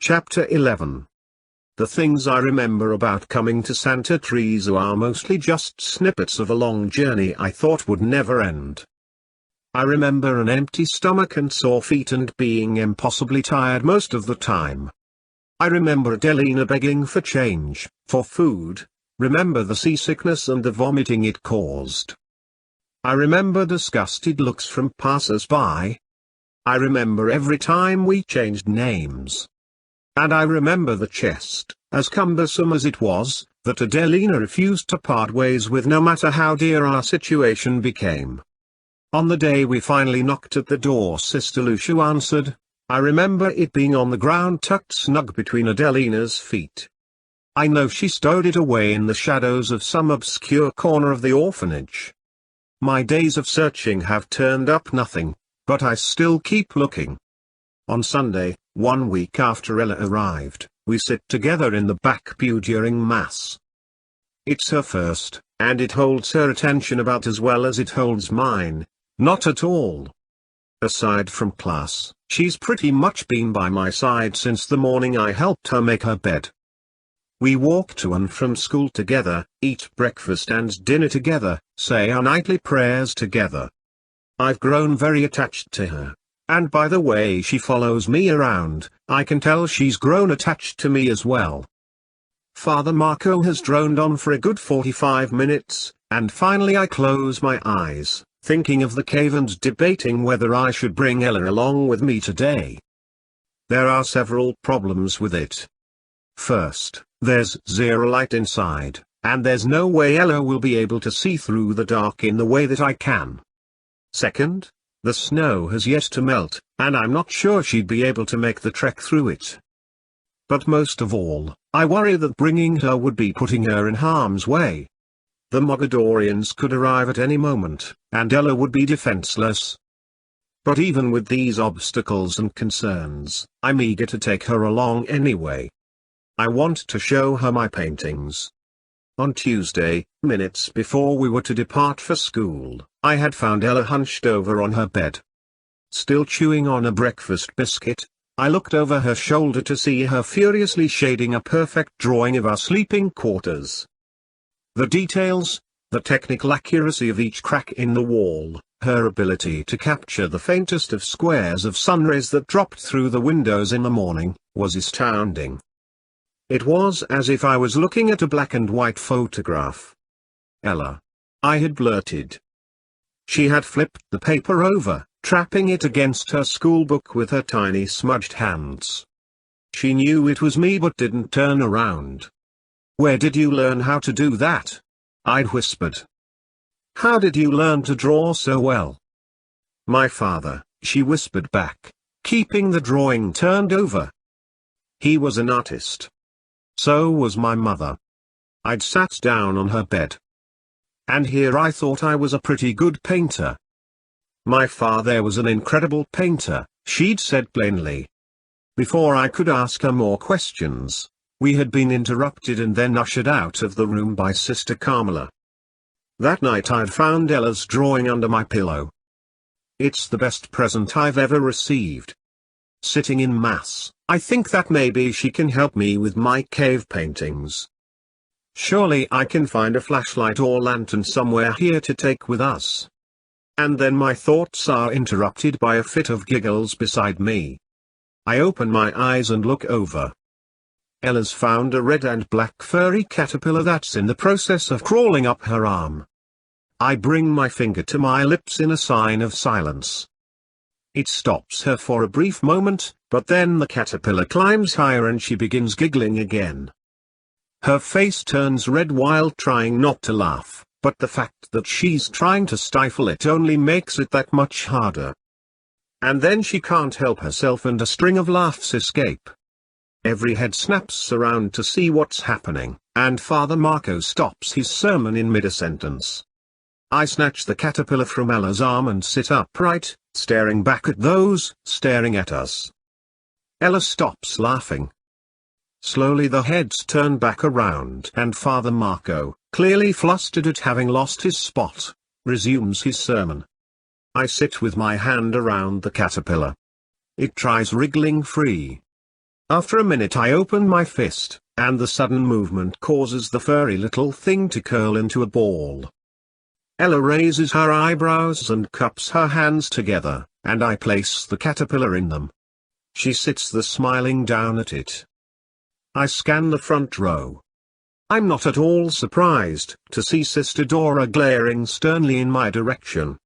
Chapter 11. The things I remember about coming to Santa Teresa are mostly just snippets of a long journey I thought would never end. I remember an empty stomach and sore feet and being impossibly tired most of the time. I remember Adelina begging for change, for food, remember the seasickness and the vomiting it caused. I remember disgusted looks from passers-by. I remember every time we changed names. And I remember the chest, as cumbersome as it was, that Adelina refused to part ways with no matter how dear our situation became. On the day we finally knocked at the door, Sister Lucia answered. I remember it being on the ground tucked snug between Adelina's feet. I know she stowed it away in the shadows of some obscure corner of the orphanage. My days of searching have turned up nothing, but I still keep looking. On Sunday, 1 week after Ella arrived, we sit together in the back pew during Mass. It's her first, and it holds her attention about as well as it holds mine, not at all. Aside from class, she's pretty much been by my side since the morning I helped her make her bed. We walk to and from school together, eat breakfast and dinner together, say our nightly prayers together. I've grown very attached to her. And by the way she follows me around, I can tell she's grown attached to me as well. Father Marco has droned on for a good 45 minutes, and finally I close my eyes, thinking of the cave and debating whether I should bring Ella along with me today. There are several problems with it. First, there's zero light inside, and there's no way Ella will be able to see through the dark in the way that I can. Second, the snow has yet to melt, and I'm not sure she'd be able to make the trek through it. But most of all, I worry that bringing her would be putting her in harm's way. The Mogadorians could arrive at any moment, and Ella would be defenseless. But even with these obstacles and concerns, I'm eager to take her along anyway. I want to show her my paintings. On Tuesday, minutes before we were to depart for school, I had found Ella hunched over on her bed. Still chewing on a breakfast biscuit, I looked over her shoulder to see her furiously shading a perfect drawing of our sleeping quarters. The details, the technical accuracy of each crack in the wall, her ability to capture the faintest of squares of sunrays that dropped through the windows in the morning, was astounding. It was as if I was looking at a black and white photograph. Ella. I had blurted. She had flipped the paper over, trapping it against her schoolbook with her tiny smudged hands. She knew it was me but didn't turn around. Where did you learn how to do that? I'd whispered. How did you learn to draw so well? My father, she whispered back, keeping the drawing turned over. He was an artist. So was my mother. I'd sat down on her bed. And here I thought I was a pretty good painter. My father was an incredible painter, she'd said plainly. Before I could ask her more questions, we had been interrupted and then ushered out of the room by Sister Carmela. That night I'd found Ella's drawing under my pillow. It's the best present I've ever received. Sitting in Mass, I think that maybe she can help me with my cave paintings. Surely I can find a flashlight or lantern somewhere here to take with us. And then my thoughts are interrupted by a fit of giggles beside me. I open my eyes and look over. Ella's found a red and black furry caterpillar that's in the process of crawling up her arm. I bring my finger to my lips in a sign of silence. It stops her for a brief moment, but then the caterpillar climbs higher and she begins giggling again. Her face turns red while trying not to laugh, but the fact that she's trying to stifle it only makes it that much harder. And then she can't help herself and a string of laughs escape. Every head snaps around to see what's happening, and Father Marco stops his sermon in mid-sentence. I snatch the caterpillar from Ella's arm and sit upright, staring back at those staring at us. Ella stops laughing. Slowly the heads turn back around and Father Marco, clearly flustered at having lost his spot, resumes his sermon. I sit with my hand around the caterpillar. It tries wriggling free. After a minute I open my fist, and the sudden movement causes the furry little thing to curl into a ball. Ella raises her eyebrows and cups her hands together, and I place the caterpillar in them. She sits there smiling down at it. I scan the front row. I'm not at all surprised to see Sister Dora glaring sternly in my direction.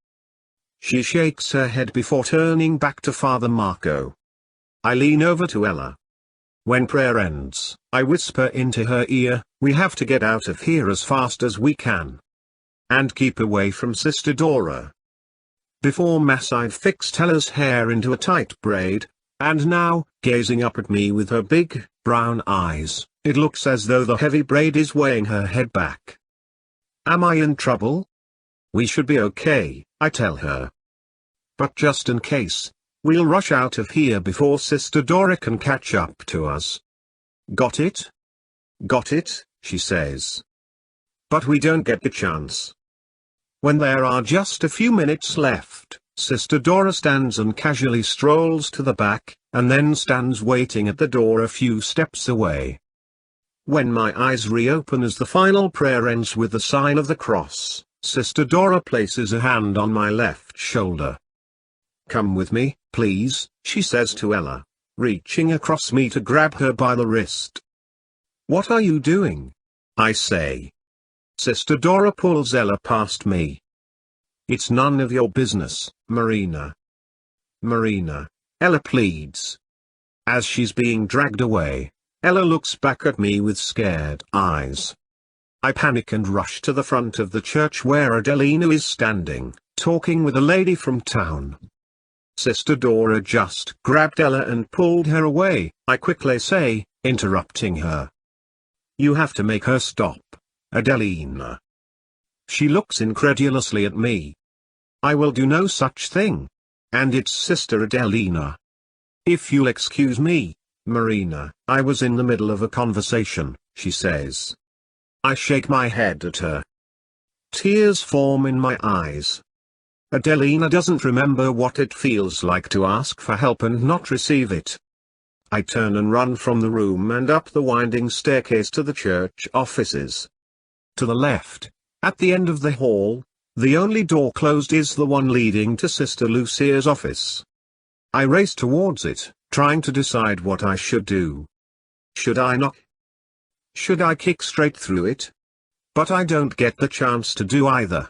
She shakes her head before turning back to Father Marco. I lean over to Ella. When prayer ends, I whisper into her ear, "We have to get out of here as fast as we can. And keep away from Sister Dora." Before Mass I'd fixed Ella's hair into a tight braid, and now, gazing up at me with her big, brown eyes, it looks as though the heavy braid is weighing her head back. Am I in trouble? We should be okay, I tell her. But just in case, we'll rush out of here before Sister Dora can catch up to us. Got it? Got it, she says. But we don't get the chance. When there are just a few minutes left, Sister Dora stands and casually strolls to the back, and then stands waiting at the door a few steps away. When my eyes reopen as the final prayer ends with the sign of the cross, Sister Dora places a hand on my left shoulder. "Come with me, please," she says to Ella, reaching across me to grab her by the wrist. "What are you doing?" I say. Sister Dora pulls Ella past me. "It's none of your business, Marina." "Marina," Ella pleads. As she's being dragged away, Ella looks back at me with scared eyes. I panic and rush to the front of the church where Adelina is standing, talking with a lady from town. Sister Dora just grabbed Ella and pulled her away, I quickly say, interrupting her. "You have to make her stop, Adelina." She looks incredulously at me. "I will do no such thing. And it's Sister Adelina." "If you'll excuse me, Marina, I was in the middle of a conversation," she says. I shake my head at her. Tears form in my eyes. Adelina doesn't remember what it feels like to ask for help and not receive it. I turn and run from the room and up the winding staircase to the church offices. To the left, at the end of the hall, the only door closed is the one leading to Sister Lucia's office. I race towards it, trying to decide what I should do. Should I knock? Should I kick straight through it? But I don't get the chance to do either.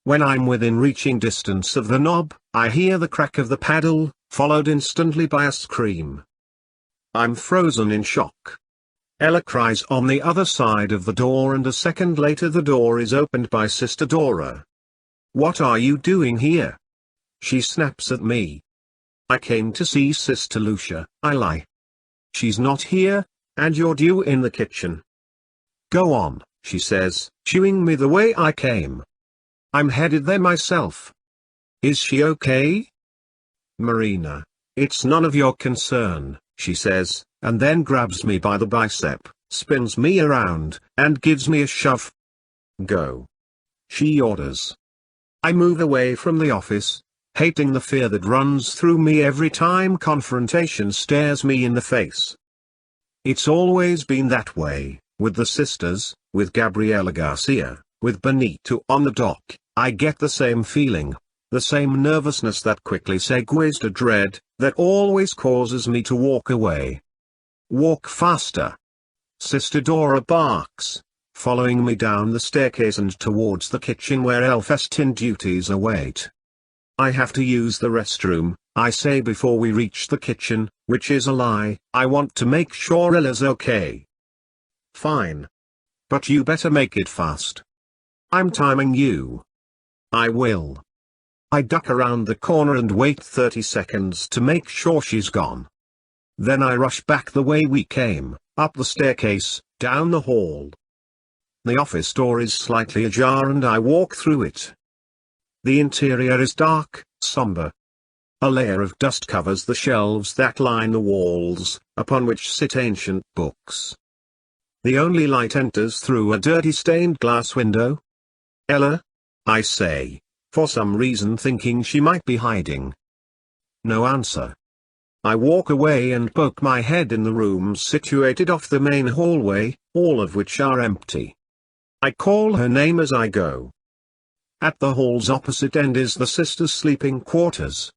When I'm within reaching distance of the knob, I hear the crack of the paddle, followed instantly by a scream. I'm frozen in shock. Ella cries on the other side of the door, and a second later the door is opened by Sister Dora. "What are you doing here?" she snaps at me. "I came to see Sister Lucia," I lie. "She's not here, and you're due in the kitchen." "Go on," she says, shooing me the way I came. "I'm headed there myself." "Is she okay?" "Marina, it's none of your concern," she says, and then grabs me by the bicep, spins me around, and gives me a shove. "Go," she orders. I move away from the office, hating the fear that runs through me every time confrontation stares me in the face. It's always been that way, with the sisters, with Gabriela Garcia, with Benito on the dock. I get the same feeling, the same nervousness that quickly segues to dread, that always causes me to walk away. "Walk faster!" Sister Dora barks, following me down the staircase and towards the kitchen where Elfestin duties await. "I have to use the restroom," I say before we reach the kitchen, which is a lie. I want to make sure Ella's okay. "Fine. But you better make it fast. I'm timing you." "I will." I duck around the corner and wait 30 seconds to make sure she's gone. Then I rush back the way we came, up the staircase, down the hall. The office door is slightly ajar and I walk through it. The interior is dark, somber. A layer of dust covers the shelves that line the walls, upon which sit ancient books. The only light enters through a dirty stained glass window. "Ella?" I say, for some reason thinking she might be hiding. No answer. I walk away and poke my head in the rooms situated off the main hallway, all of which are empty. I call her name as I go. At the hall's opposite end is the sisters' sleeping quarters.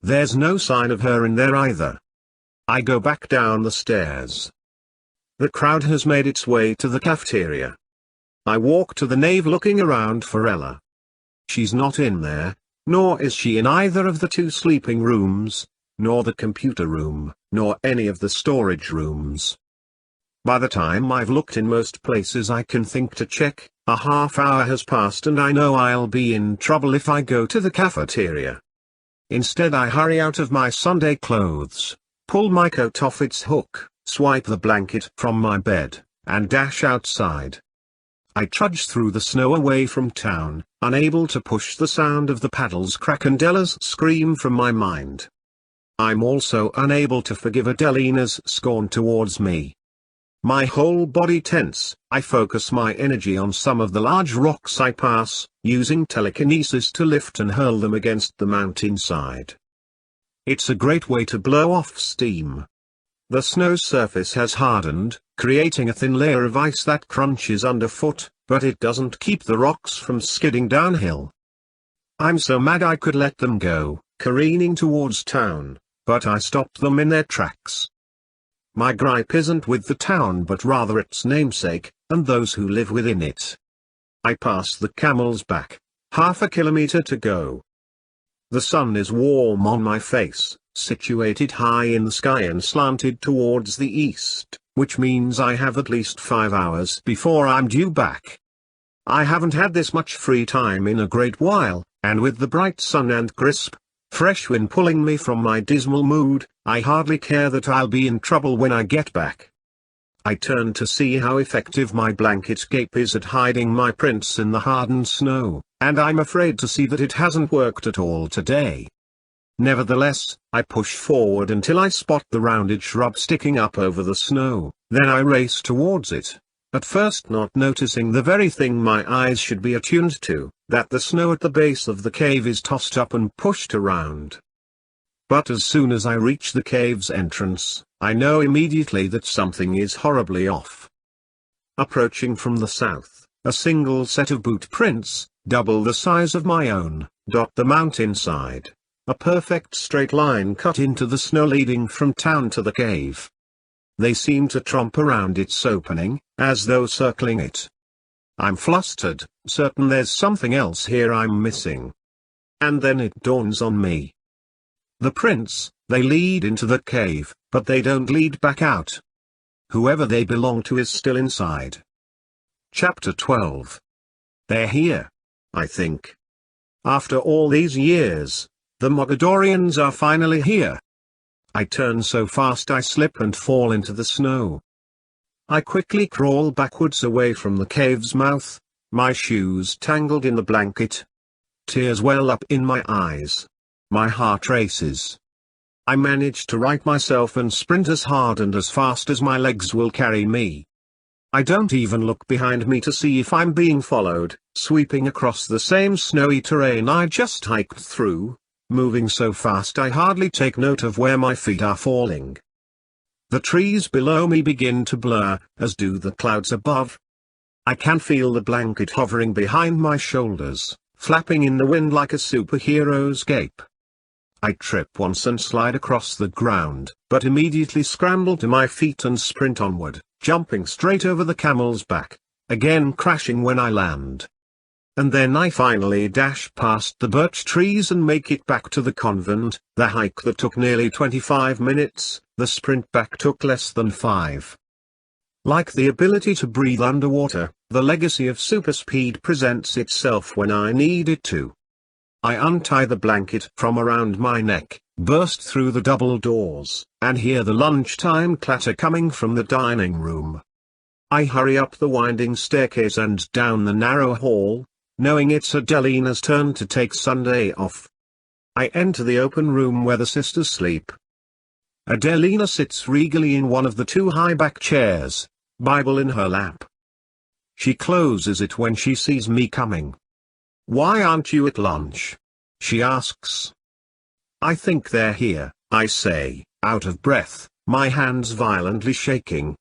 There's no sign of her in there either. I go back down the stairs. The crowd has made its way to the cafeteria. I walk to the nave looking around for Ella. She's not in there, nor is she in either of the two sleeping rooms, nor the computer room, nor any of the storage rooms. By the time I've looked in most places I can think to check, a half hour has passed and I know I'll be in trouble if I go to the cafeteria. Instead I hurry out of my Sunday clothes, pull my coat off its hook, swipe the blanket from my bed, and dash outside. I trudge through the snow away from town, unable to push the sound of the paddles crack and Ella's scream from my mind. I'm also unable to forgive Adelina's scorn towards me. My whole body tense, I focus my energy on some of the large rocks I pass, using telekinesis to lift and hurl them against the mountainside. It's a great way to blow off steam. The snow surface has hardened, creating a thin layer of ice that crunches underfoot, but it doesn't keep the rocks from skidding downhill. I'm so mad I could let them go, careening towards town, but I stop them in their tracks. My gripe isn't with the town but rather its namesake, and those who live within it. I pass the Camel's Back, half a kilometer to go. The sun is warm on my face, situated high in the sky and slanted towards the east, which means I have at least 5 hours before I'm due back. I haven't had this much free time in a great while, and with the bright sun and crisp, fresh wind pulling me from my dismal mood, I hardly care that I'll be in trouble when I get back. I turn to see how effective my blanket cape is at hiding my prints in the hardened snow, and I'm afraid to see that it hasn't worked at all today. Nevertheless, I push forward until I spot the rounded shrub sticking up over the snow, then I race towards it, at first not noticing the very thing my eyes should be attuned to, that the snow at the base of the cave is tossed up and pushed around. But as soon as I reach the cave's entrance, I know immediately that something is horribly off. Approaching from the south, a single set of boot prints, double the size of my own, dot the mountainside, a perfect straight line cut into the snow leading from town to the cave. They seem to tromp around its opening, as though circling it. I'm flustered, certain there's something else here I'm missing. And then it dawns on me. The prints, they lead into the cave, but they don't lead back out. Whoever they belong to is still inside. Chapter 12. They're here, I think. After all these years, the Mogadorians are finally here. I turn so fast I slip and fall into the snow. I quickly crawl backwards away from the cave's mouth, my shoes tangled in the blanket. Tears well up in my eyes. My heart races. I manage to right myself and sprint as hard and as fast as my legs will carry me. I don't even look behind me to see if I'm being followed, sweeping across the same snowy terrain I just hiked through, moving so fast I hardly take note of where my feet are falling. The trees below me begin to blur, as do the clouds above. I can feel the blanket hovering behind my shoulders, flapping in the wind like a superhero's cape. I trip once and slide across the ground, but immediately scramble to my feet and sprint onward, jumping straight over the Camel's Back, again crashing when I land. And then I finally dash past the birch trees and make it back to the convent. The hike that took nearly 25 minutes, the sprint back took less than 5. Like the ability to breathe underwater, the legacy of superspeed presents itself when I need it to. I untie the blanket from around my neck, burst through the double doors, and hear the lunchtime clatter coming from the dining room. I hurry up the winding staircase and down the narrow hall, knowing it's Adelina's turn to take Sunday off. I enter the open room where the sisters sleep. Adelina sits regally in one of the 2 high-back chairs, Bible in her lap. She closes it when she sees me coming. "Why aren't you at lunch?" she asks. "I think they're here," I say, out of breath, my hands violently shaking.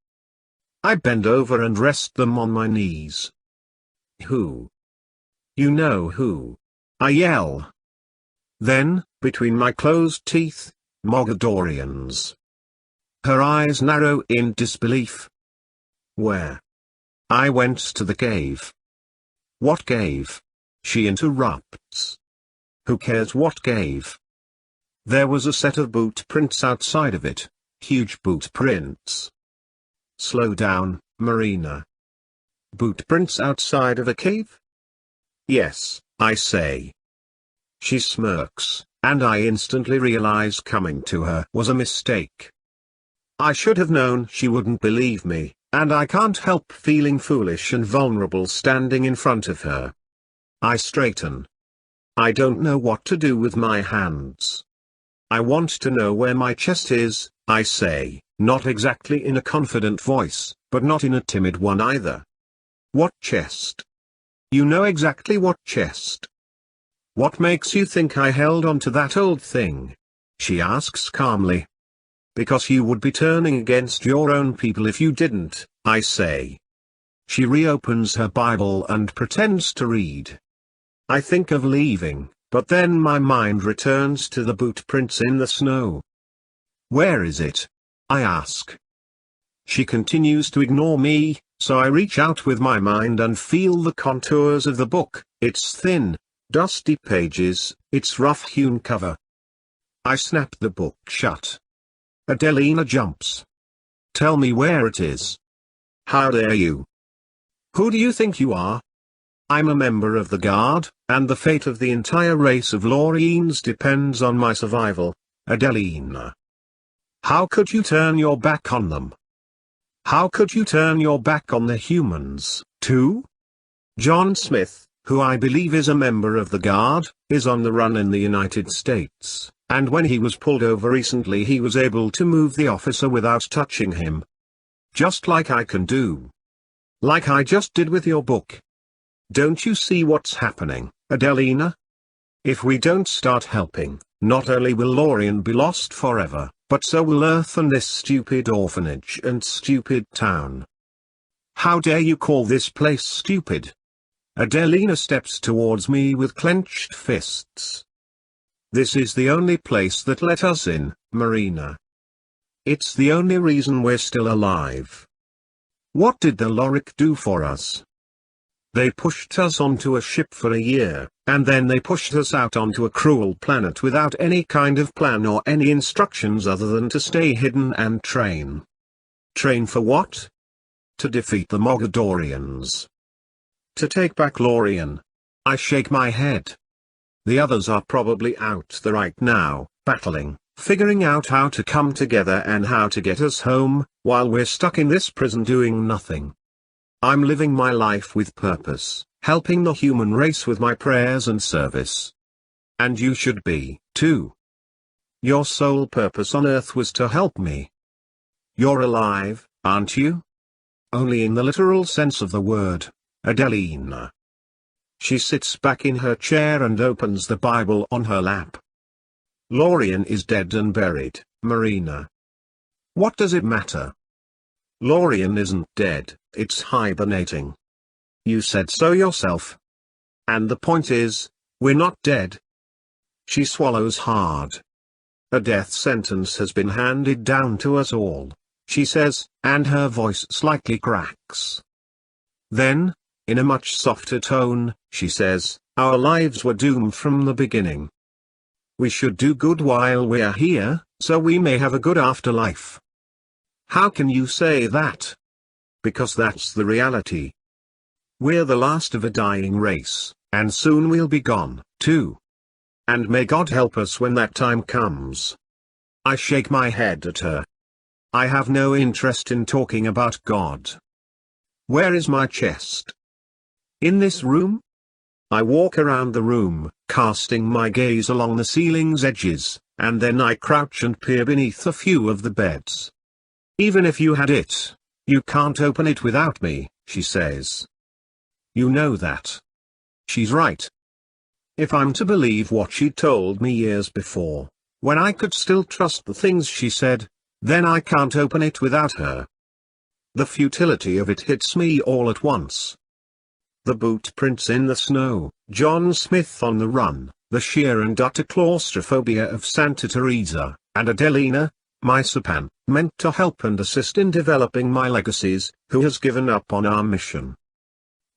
I bend over and rest them on my knees. Who? You know who? I yell. Then, between my closed teeth, Mogadorians. Her eyes narrow in disbelief. Where? I went to the cave. What cave? She interrupts. Who cares what cave? There was a set of boot prints outside of it, huge boot prints. Slow down, Marina. Boot prints outside of a cave? Yes, I say. She smirks, and I instantly realize coming to her was a mistake. I should have known she wouldn't believe me, and I can't help feeling foolish and vulnerable standing in front of her. I straighten. I don't know what to do with my hands. I want to know where my chest is, I say, not exactly in a confident voice, but not in a timid one either. What chest? You know exactly what chest. What makes you think I held on to that old thing? She asks calmly. Because you would be turning against your own people if you didn't, I say. She reopens her Bible and pretends to read. I think of leaving, but then my mind returns to the boot prints in the snow. Where is it? I ask. She continues to ignore me, so I reach out with my mind and feel the contours of the book, its thin, dusty pages, its rough-hewn cover. I snap the book shut. Adelina jumps. Tell me where it is. How dare you? Who do you think you are? I'm a member of the Guard, and the fate of the entire race of Lorieans depends on my survival, Adelina. How could you turn your back on them? How could you turn your back on the humans, too? John Smith, who I believe is a member of the Guard, is on the run in the United States, and when he was pulled over recently he was able to move the officer without touching him. Just like I can do. Like I just did with your book. Don't you see what's happening, Adelina? If we don't start helping, not only will Lorien be lost forever, but so will Earth and this stupid orphanage and stupid town. How dare you call this place stupid? Adelina steps towards me with clenched fists. This is the only place that let us in, Marina. It's the only reason we're still alive. What did the Lorik do for us? They pushed us onto a ship for a year, and then they pushed us out onto a cruel planet without any kind of plan or any instructions other than to stay hidden and train. Train for what? To defeat the Mogadorians. To take back Lorien. I shake my head. The others are probably out there right now, battling, figuring out how to come together and how to get us home, while we're stuck in this prison doing nothing. I'm living my life with purpose, helping the human race with my prayers and service. And you should be, too. Your sole purpose on Earth was to help me. You're alive, aren't you? Only in the literal sense of the word, Adelina. She sits back in her chair and opens the Bible on her lap. Lorien is dead and buried, Marina. What does it matter? Lorien isn't dead, it's hibernating. You said so yourself. And the point is, we're not dead. She swallows hard. A death sentence has been handed down to us all, she says, and her voice slightly cracks. Then, in a much softer tone, she says, our lives were doomed from the beginning. We should do good while we are here, so we may have a good afterlife. How can you say that? Because that's the reality. We're the last of a dying race, and soon we'll be gone, too. And may God help us when that time comes. I shake my head at her. I have no interest in talking about God. Where is my chest? In this room? I walk around the room, casting my gaze along the ceiling's edges, and then I crouch and peer beneath a few of the beds. Even if you had it, you can't open it without me, she says. You know that. She's right. If I'm to believe what she told me years before, When I could still trust the things she said, then I can't open it without her. The futility of it hits me all at once. The boot prints in the snow, John Smith on the run, the sheer and utter claustrophobia of Santa Teresa, and Adelina, my Sapan, meant to help and assist in developing my legacies, who has given up on our mission.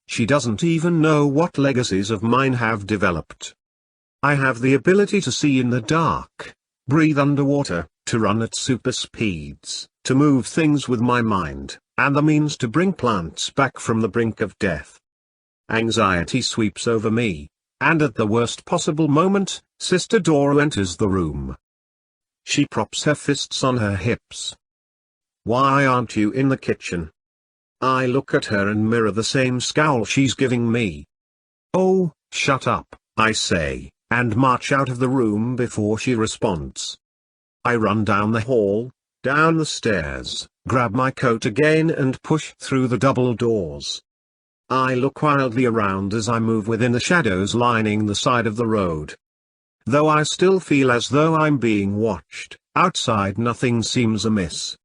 She doesn't even know what legacies of mine have developed. I have the ability to see in the dark, breathe underwater, to run at super speeds, to move things with my mind, and the means to bring plants back from the brink of death. Anxiety sweeps over me, and at the worst possible moment, Sister Dora enters the room. She props her fists on her hips. "Why aren't you in the kitchen?" I look at her and mirror the same scowl she's giving me. "Oh, shut up," I say, and march out of the room before she responds. I run down the hall, down the stairs, grab my coat again and push through the double doors. I look wildly around as I move within the shadows lining the side of the road. Though I still feel as though I'm being watched, outside nothing seems amiss.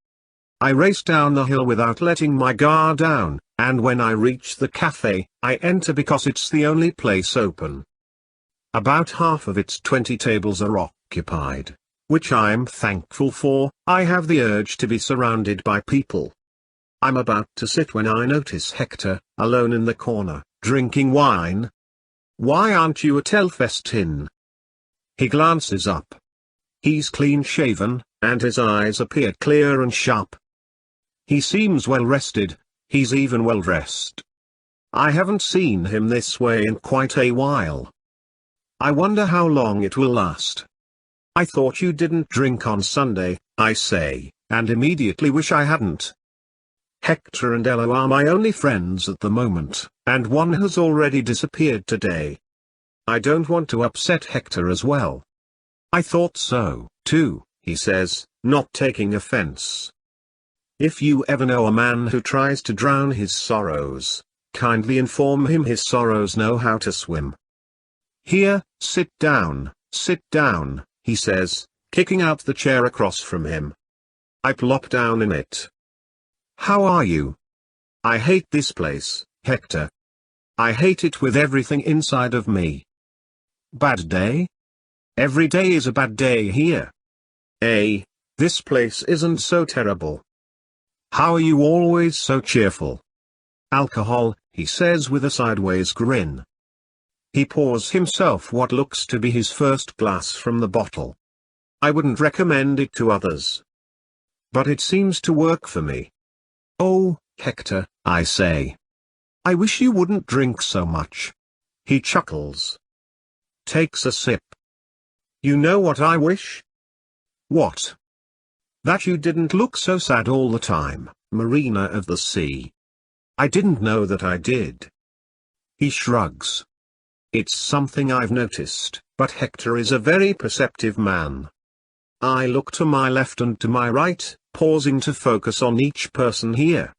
I race down the hill without letting my guard down, and when I reach the cafe, I enter because it's the only place open. About half of its 20 tables are occupied, which I'm thankful for. I have the urge to be surrounded by people. I'm about to sit when I notice Hector, alone in the corner, drinking wine. "Why aren't you at Elfestin?" He glances up. He's clean-shaven, and his eyes appear clear and sharp. He seems well rested, he's even well dressed. I haven't seen him this way in quite a while. I wonder how long it will last. "I thought you didn't drink on Sunday," I say, and immediately wish I hadn't. Hector and Ella are my only friends at the moment, and one has already disappeared today. I don't want to upset Hector as well. "I thought so, too," he says, not taking offense. If you ever know a man who tries to drown his sorrows, kindly inform him his sorrows know how to swim. "Here, sit down," he says, kicking out the chair across from him. I plop down in it. "How are you?" "I hate this place, Hector. I hate it with everything inside of me." "Bad day?" "Every day is a bad day here." This place isn't so terrible." "How are you always so cheerful?" "Alcohol," he says with a sideways grin. He pours himself what looks to be his first glass from the bottle. I wouldn't recommend it to others, but it seems to work for me. "Oh, Hector," I say. "I wish you wouldn't drink so much." He chuckles. Takes a sip. "You know what I wish?" "What?" "That you didn't look so sad all the time, Marina of the Sea." "I didn't know that I did." He shrugs. It's something I've noticed, but Hector is a very perceptive man. I look to my left and to my right, pausing to focus on each person here.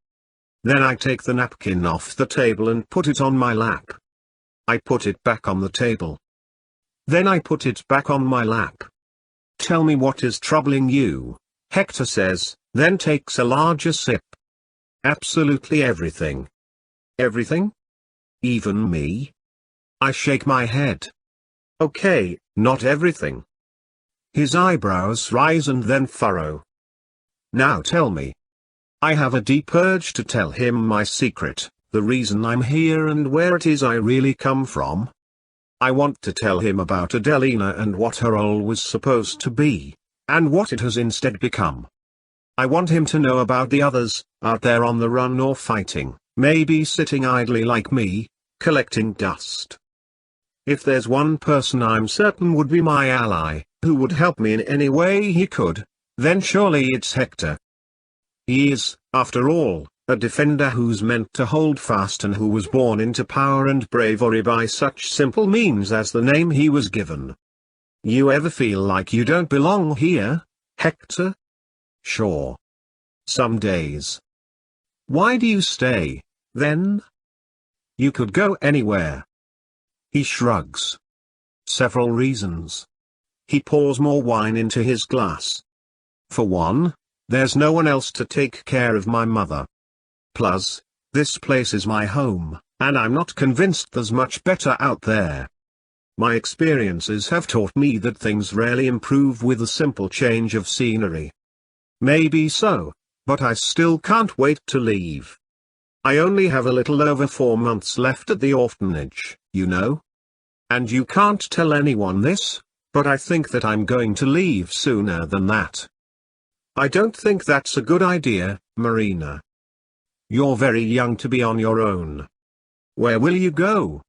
Then I take the napkin off the table and put it on my lap. I put it back on the table. Then I put it back on my lap. "Tell me what is troubling you," Hector says, then takes a larger sip. "Absolutely everything." "Everything? Even me?" I shake my head. "Okay, not everything." His eyebrows rise and then furrow. "Now tell me." I have a deep urge to tell him my secret, the reason I'm here and where it is I really come from. I want to tell him about Adelina and what her role was supposed to be, and what it has instead become. I want him to know about the others, out there on the run or fighting, maybe sitting idly like me, collecting dust. If there's one person I'm certain would be my ally, who would help me in any way he could, then surely it's Hector. He is, after all, a defender who's meant to hold fast and who was born into power and bravery by such simple means as the name he was given. You ever feel like you don't belong here, Hector? Sure. Some days. Why do you stay, then? You could go anywhere. He shrugs. Several reasons. He pours more wine into his glass. For one, there's no one else to take care of my mother. Plus, this place is my home, and I'm not convinced there's much better out there. My experiences have taught me that things rarely improve with a simple change of scenery. Maybe so, but I still can't wait to leave. I only have a little over 4 months left at the orphanage, you know. And you can't tell anyone this, but I think that I'm going to leave sooner than that. I don't think that's a good idea, Marina. You're very young to be on your own. Where will you go?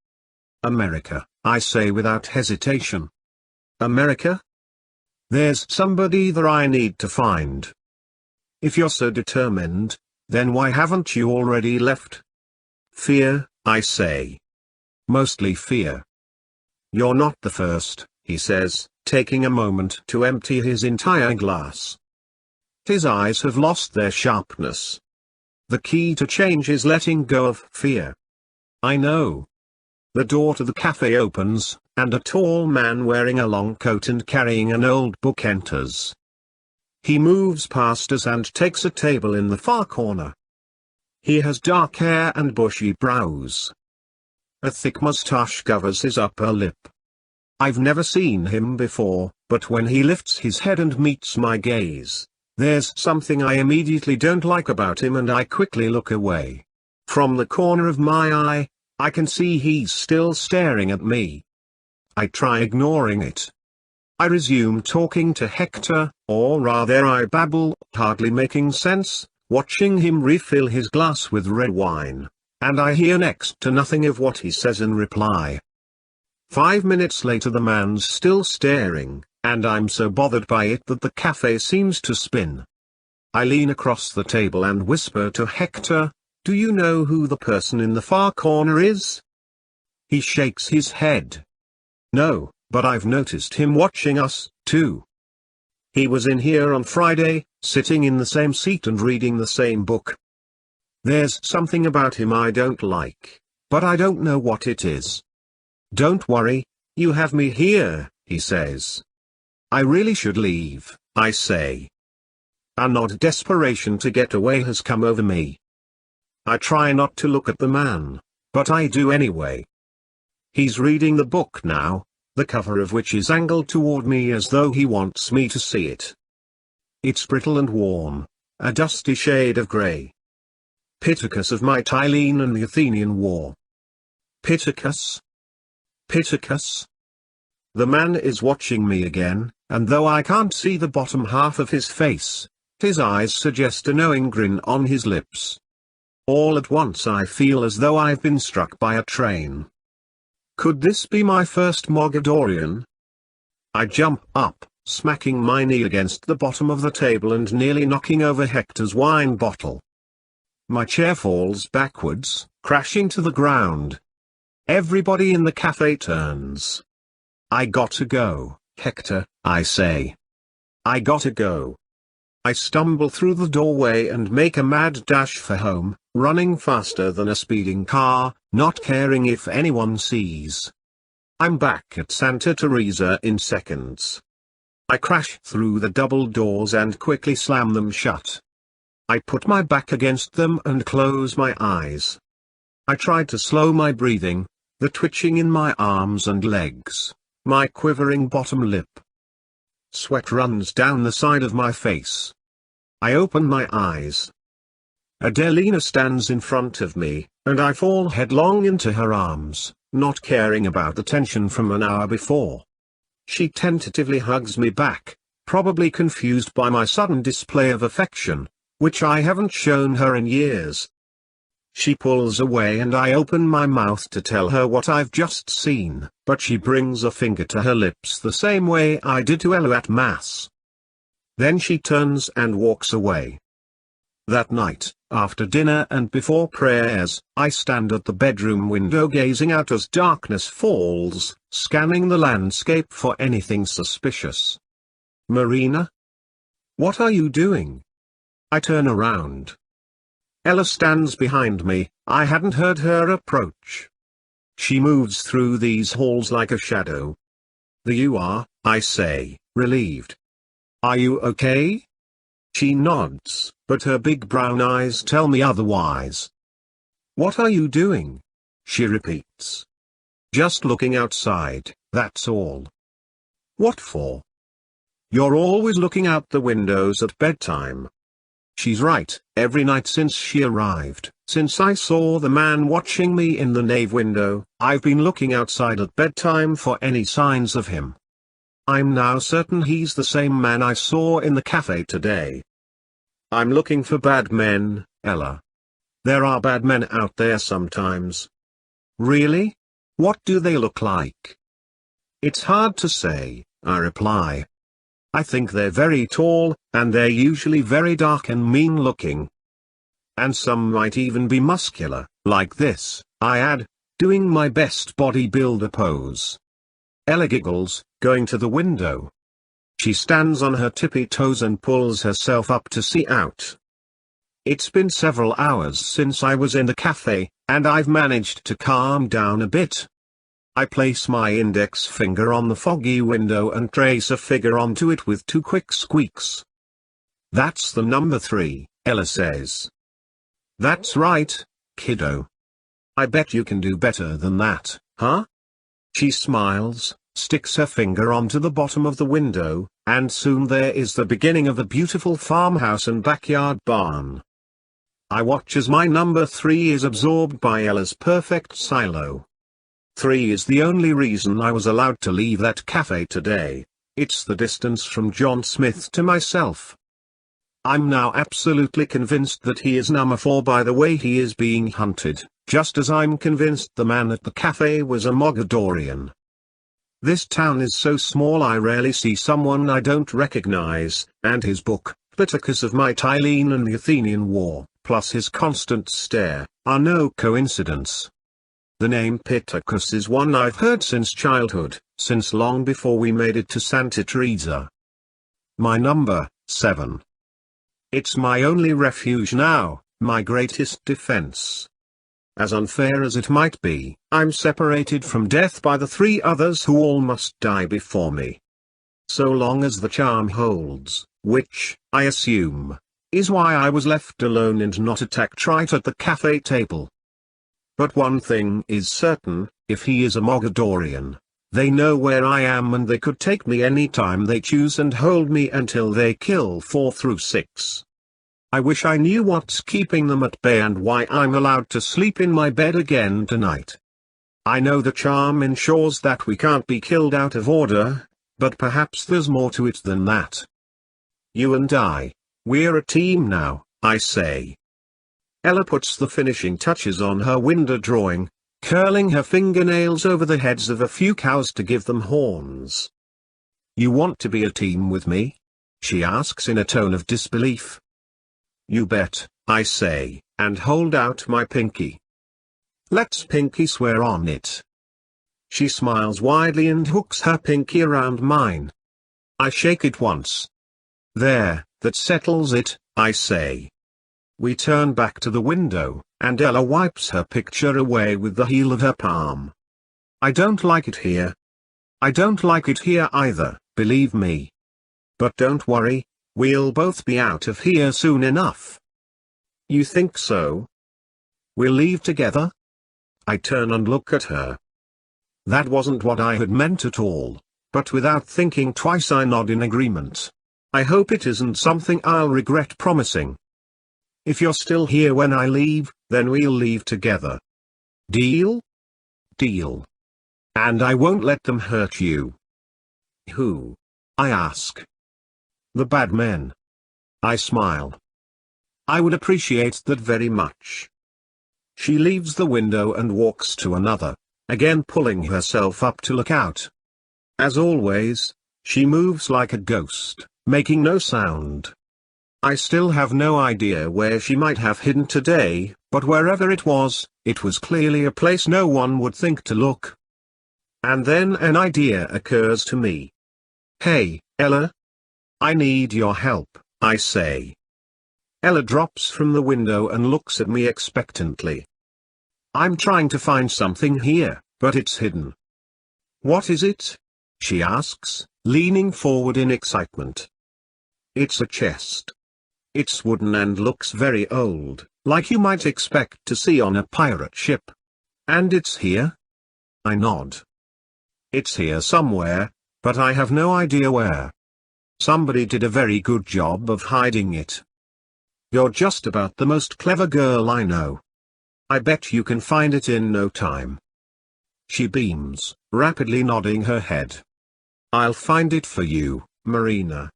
America, I say without hesitation. America? There's somebody there I need to find. If you're so determined, then why haven't you already left? Fear, I say. Mostly fear. You're not the first, he says, taking a moment to empty his entire glass. His eyes have lost their sharpness. The key to change is letting go of fear. I know. The door to the cafe opens, and a tall man wearing a long coat and carrying an old book enters. He moves past us and takes a table in the far corner. He has dark hair and bushy brows. A thick mustache covers his upper lip. I've never seen him before, but when he lifts his head and meets my gaze, there's something I immediately don't like about him and I quickly look away. From the corner of my eye, I can see he's still staring at me. I try ignoring it. I resume talking to Hector, or rather I babble, hardly making sense, watching him refill his glass with red wine, and I hear next to nothing of what he says in reply. 5 minutes later the man's still staring, and I'm so bothered by it that the cafe seems to spin. I lean across the table and whisper to Hector, "Do you know who the person in the far corner is?" He shakes his head. "No, but I've noticed him watching us, too. He was in here on Friday, sitting in the same seat and reading the same book. There's something about him I don't like, but I don't know what it is." "Don't worry, you have me here," he says. "I really should leave," I say. A nod of desperation to get away has come over me. I try not to look at the man, but I do anyway. He's reading the book now, the cover of which is angled toward me as though he wants me to see it. It's brittle and worn, a dusty shade of grey. Pittacus of Mytilene and the Athenian War. Pittacus? Pittacus? The man is watching me again, and though I can't see the bottom half of his face, his eyes suggest a knowing grin on his lips. All at once I feel as though I've been struck by a train. Could this be my first Mogadorian? I jump up, smacking my knee against the bottom of the table and nearly knocking over Hector's wine bottle. My chair falls backwards, crashing to the ground. Everybody in the cafe turns. "I gotta go, Hector," I say. "I gotta go." I stumble through the doorway and make a mad dash for home, running faster than a speeding car, not caring if anyone sees. I'm back at Santa Teresa in seconds. I crash through the double doors and quickly slam them shut. I put my back against them and close my eyes. I tried to slow my breathing, the twitching in my arms and legs, my quivering bottom lip. Sweat runs down the side of my face. I open my eyes. Adelina stands in front of me, and I fall headlong into her arms, not caring about the tension from an hour before. She tentatively hugs me back, probably confused by my sudden display of affection, which I haven't shown her in years. She pulls away and I open my mouth to tell her what I've just seen, but she brings a finger to her lips the same way I did to Ella at Mass. Then she turns and walks away. That night, after dinner and before prayers, I stand at the bedroom window gazing out as darkness falls, scanning the landscape for anything suspicious. "Marina? What are you doing?" I turn around. Ella stands behind me. I hadn't heard her approach. She moves through these halls like a shadow. There you are, I say, relieved. Are you okay? She nods, but her big brown eyes tell me otherwise. What are you doing? She repeats. Just looking outside, that's all. What for? You're always looking out the windows at bedtime. She's right, every night since she arrived, since I saw the man watching me in the nave window, I've been looking outside at bedtime for any signs of him. I'm now certain he's the same man I saw in the cafe today. I'm looking for bad men, Ella. There are bad men out there sometimes. Really? What do they look like? It's hard to say, I reply. I think they're very tall, and they're usually very dark and mean-looking. And some might even be muscular, like this, I add, doing my best bodybuilder pose. Ella giggles, going to the window. She stands on her tippy toes and pulls herself up to see out. It's been several hours since I was in the cafe, and I've managed to calm down a bit. I place my index finger on the foggy window and trace a figure onto it with 2 quick squeaks. That's the number 3, Ella says. That's right, kiddo. I bet you can do better than that, huh? She smiles, sticks her finger onto the bottom of the window, and soon there is the beginning of a beautiful farmhouse and backyard barn. I watch as my number 3 is absorbed by Ella's perfect silo. 3 is the only reason I was allowed to leave that cafe today. It's the distance from John Smith to myself. I'm now absolutely convinced that he is number 4 by the way he is being hunted, just as I'm convinced the man at the cafe was a Mogadorian. This town is so small I rarely see someone I don't recognize, and his book, Pittacus of Mytilene and the Athenian War, plus his constant stare, are no coincidence. The name Pittacus is one I've heard since childhood, since long before we made it to Santa Teresa. My number 7. It's my only refuge now, my greatest defense. As unfair as it might be, I'm separated from death by the 3 others who all must die before me. So long as the charm holds, which, I assume, is why I was left alone and not attacked right at the cafe table. But one thing is certain, if he is a Mogadorian, they know where I am and they could take me any time they choose and hold me until they kill 4 through 6. I wish I knew what's keeping them at bay and why I'm allowed to sleep in my bed again tonight. I know the charm ensures that we can't be killed out of order, but perhaps there's more to it than that. You and I, we're a team now, I say. Ella puts the finishing touches on her window drawing, curling her fingernails over the heads of a few cows to give them horns. You want to be a team with me? She asks in a tone of disbelief. You bet, I say, and hold out my pinky. Let's pinky swear on it. She smiles widely and hooks her pinky around mine. I shake it once. There, that settles it, I say. We turn back to the window, and Ella wipes her picture away with the heel of her palm. I don't like it here. I don't like it here either, believe me. But don't worry, we'll both be out of here soon enough. You think so? We'll leave together? I turn and look at her. That wasn't what I had meant at all, but without thinking twice I nod in agreement. I hope it isn't something I'll regret promising. If you're still here when I leave, then we'll leave together. Deal? Deal. And I won't let them hurt you. Who? I ask. The bad men. I smile. I would appreciate that very much. She leaves the window and walks to another, again pulling herself up to look out. As always, she moves like a ghost, making no sound. I still have no idea where she might have hidden today, but wherever it was clearly a place no one would think to look. And then an idea occurs to me. Hey, Ella? I need your help, I say. Ella drops from the window and looks at me expectantly. I'm trying to find something here, but it's hidden. What is it? she asks, leaning forward in excitement. It's a chest. It's wooden and looks very old, like you might expect to see on a pirate ship. And it's here? I nod. It's here somewhere, but I have no idea where. Somebody did a very good job of hiding it. You're just about the most clever girl I know. I bet you can find it in no time. She beams, rapidly nodding her head. I'll find it for you, Marina.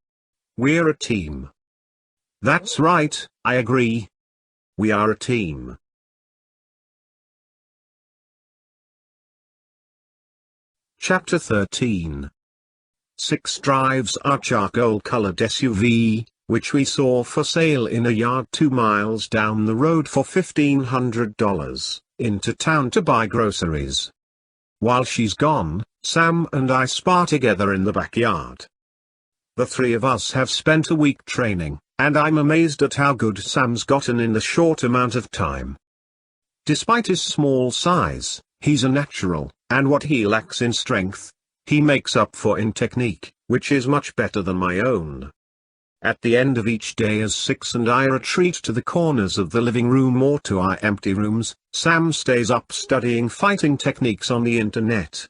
We're a team. That's right, I agree. We are a team. Chapter 13. Six drives our charcoal-colored SUV, which we saw for sale in a yard 2 miles down the road for $1,500, into town to buy groceries. While she's gone, Sam and I spar together in the backyard. The three of us have spent a week training, and I'm amazed at how good Sam's gotten in the short amount of time. Despite his small size, he's a natural, and what he lacks in strength, he makes up for in technique, which is much better than my own. At the end of each day as Six and I retreat to the corners of the living room or to our empty rooms, Sam stays up studying fighting techniques on the internet.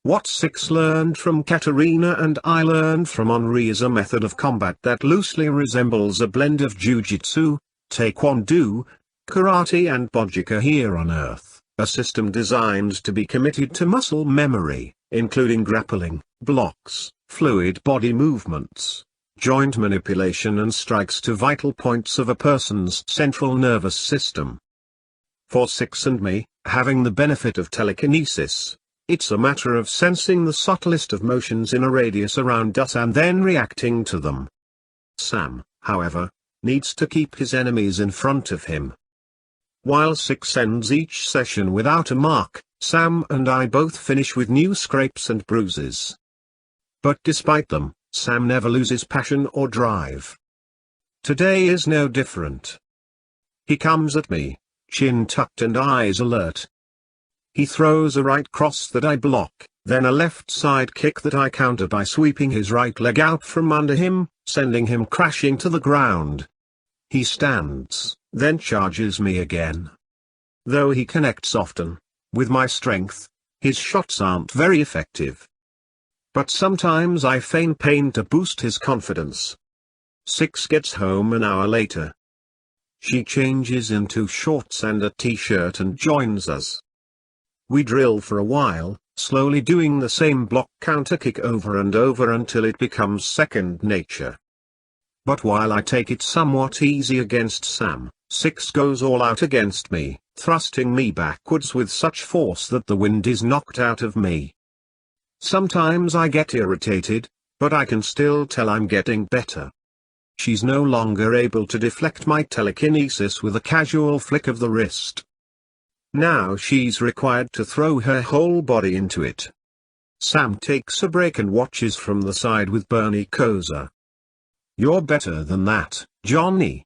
What Six learned from Katerina and I learned from Henri is a method of combat that loosely resembles a blend of jujitsu, taekwondo, karate and bojika here on Earth, a system designed to be committed to muscle memory, including grappling, blocks, fluid body movements, joint manipulation and strikes to vital points of a person's central nervous system. For Six and me, having the benefit of telekinesis, it's a matter of sensing the subtlest of motions in a radius around us and then reacting to them. Sam, however, needs to keep his enemies in front of him. While Six ends each session without a mark, Sam and I both finish with new scrapes and bruises. But despite them, Sam never loses passion or drive. Today is no different. He comes at me, chin tucked and eyes alert. He throws a right cross that I block, then a left side kick that I counter by sweeping his right leg out from under him, sending him crashing to the ground. He stands, then charges me again. Though he connects often, with my strength, his shots aren't very effective. But sometimes I feign pain to boost his confidence. Six gets home an hour later. She changes into shorts and a t-shirt and joins us. We drill for a while, slowly doing the same block counter kick over and over until it becomes second nature. But while I take it somewhat easy against Sam, Six goes all out against me, thrusting me backwards with such force that the wind is knocked out of me. Sometimes I get irritated, but I can still tell I'm getting better. She's no longer able to deflect my telekinesis with a casual flick of the wrist. Now she's required to throw her whole body into it. Sam takes a break and watches from the side with Bernie Kosar. You're better than that, Johnny.